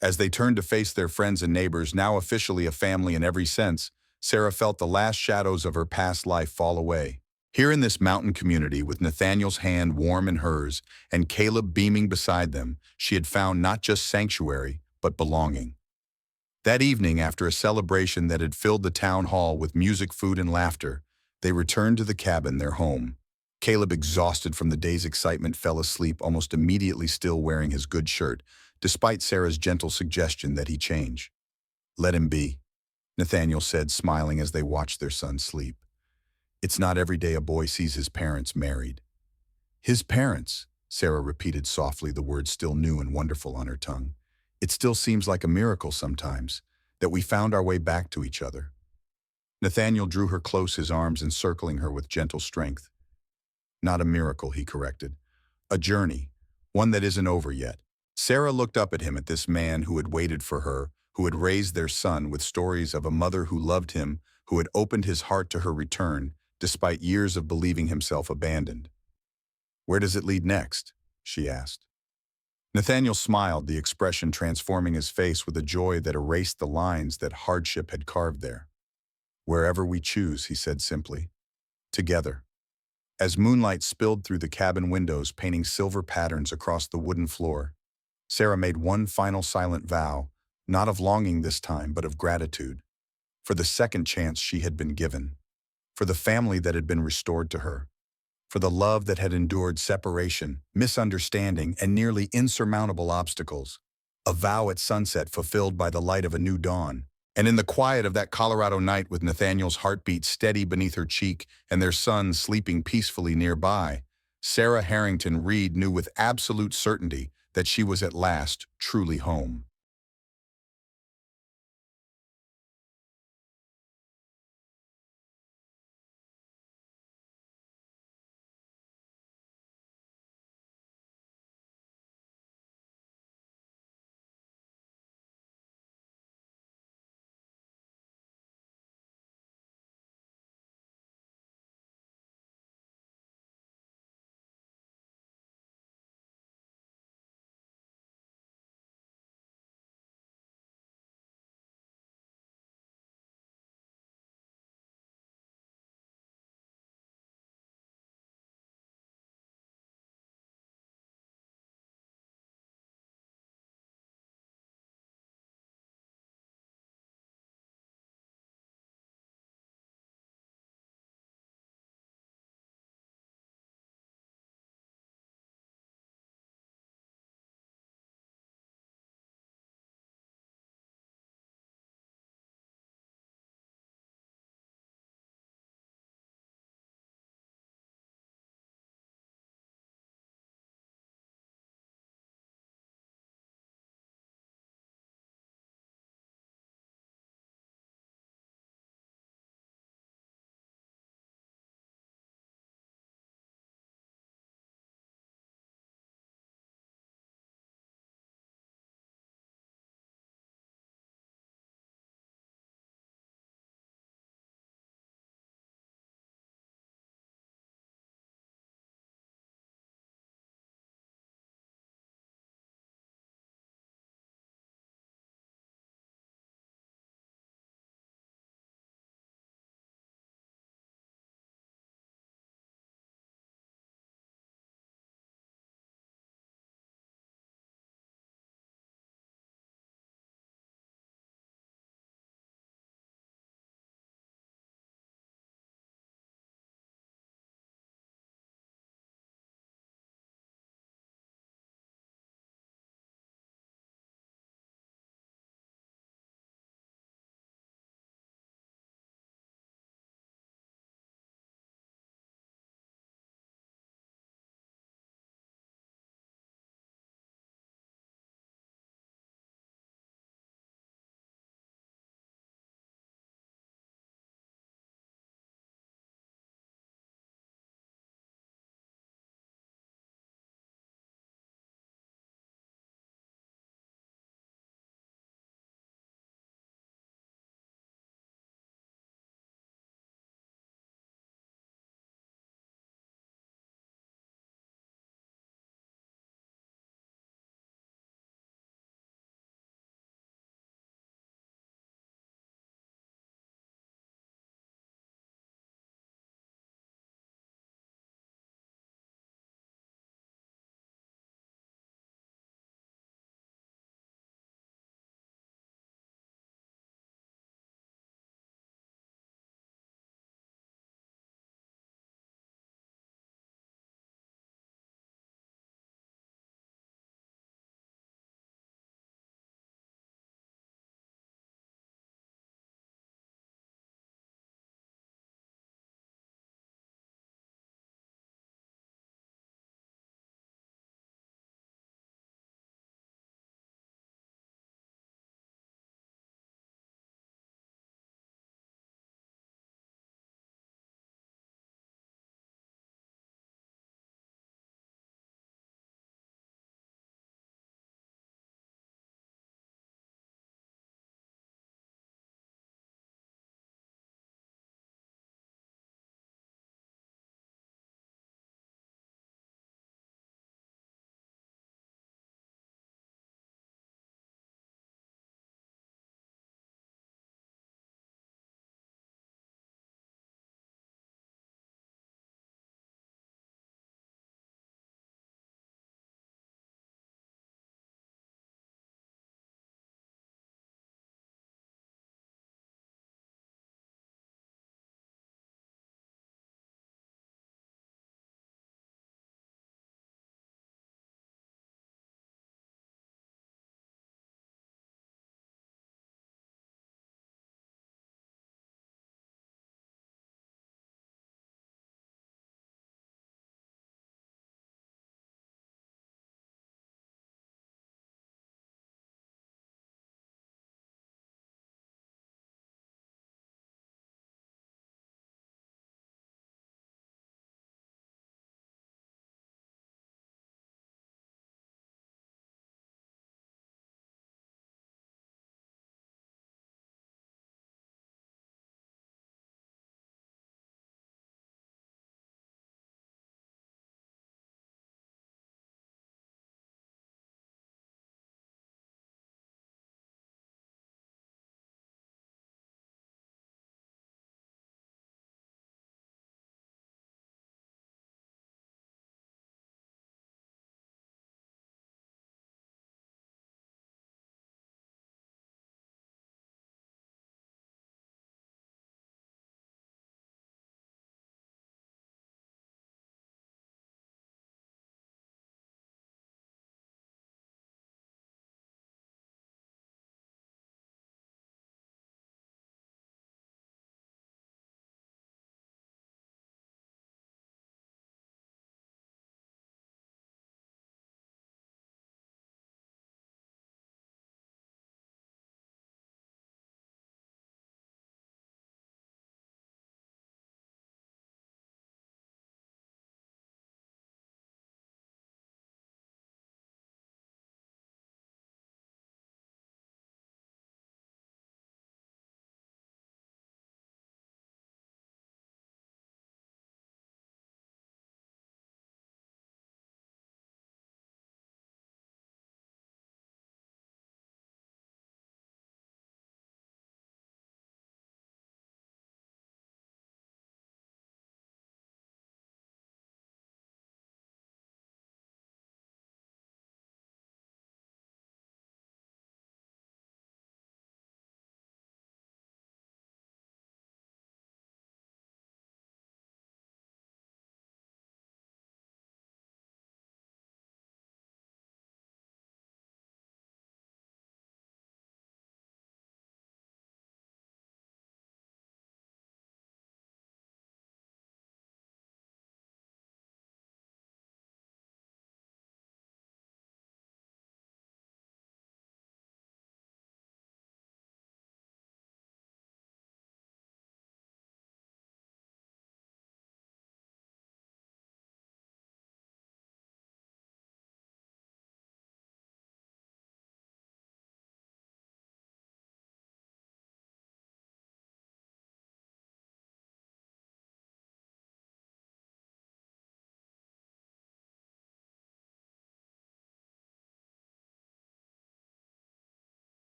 [SPEAKER 1] As they turned to face their friends and neighbors, now officially a family in every sense, Sarah felt the last shadows of her past life fall away. Here in this mountain community, with Nathaniel's hand warm in hers and Caleb beaming beside them, she had found not just sanctuary, but belonging. That evening, after a celebration that had filled the town hall with music, food, and laughter, they returned to the cabin, their home. Caleb, exhausted from the day's excitement, fell asleep almost immediately, still wearing his good shirt, despite Sarah's gentle suggestion that he change. "Let him be," Nathaniel said, smiling as they watched their son sleep. "It's not every day a boy sees his parents married." "His parents," Sarah repeated softly, the words still new and wonderful on her tongue. "It still seems like a miracle sometimes, that we found our way back to each other." Nathaniel drew her close, his arms encircling her with gentle strength. "Not a miracle," he corrected. "A journey, one that isn't over yet." Sarah looked up at him, at this man who had waited for her, who had raised their son with stories of a mother who loved him, who had opened his heart to her return, despite years of believing himself abandoned. "Where does it lead next?" she asked. Nathaniel smiled, the expression transforming his face with a joy that erased the lines that hardship had carved there. "Wherever we choose," he said simply. "Together." As moonlight spilled through the cabin windows, painting silver patterns across the wooden floor, Sarah made one final silent vow, not of longing this time, but of gratitude, for the second chance she had been given, for the family that had been restored to her, for the love that had endured separation, misunderstanding, and nearly insurmountable obstacles. A vow at sunset fulfilled by the light of a new dawn. And in the quiet of that Colorado night, with Nathaniel's heartbeat steady beneath her cheek and their son sleeping peacefully nearby, Sarah Harrington Reed knew with absolute certainty that she was at last truly home.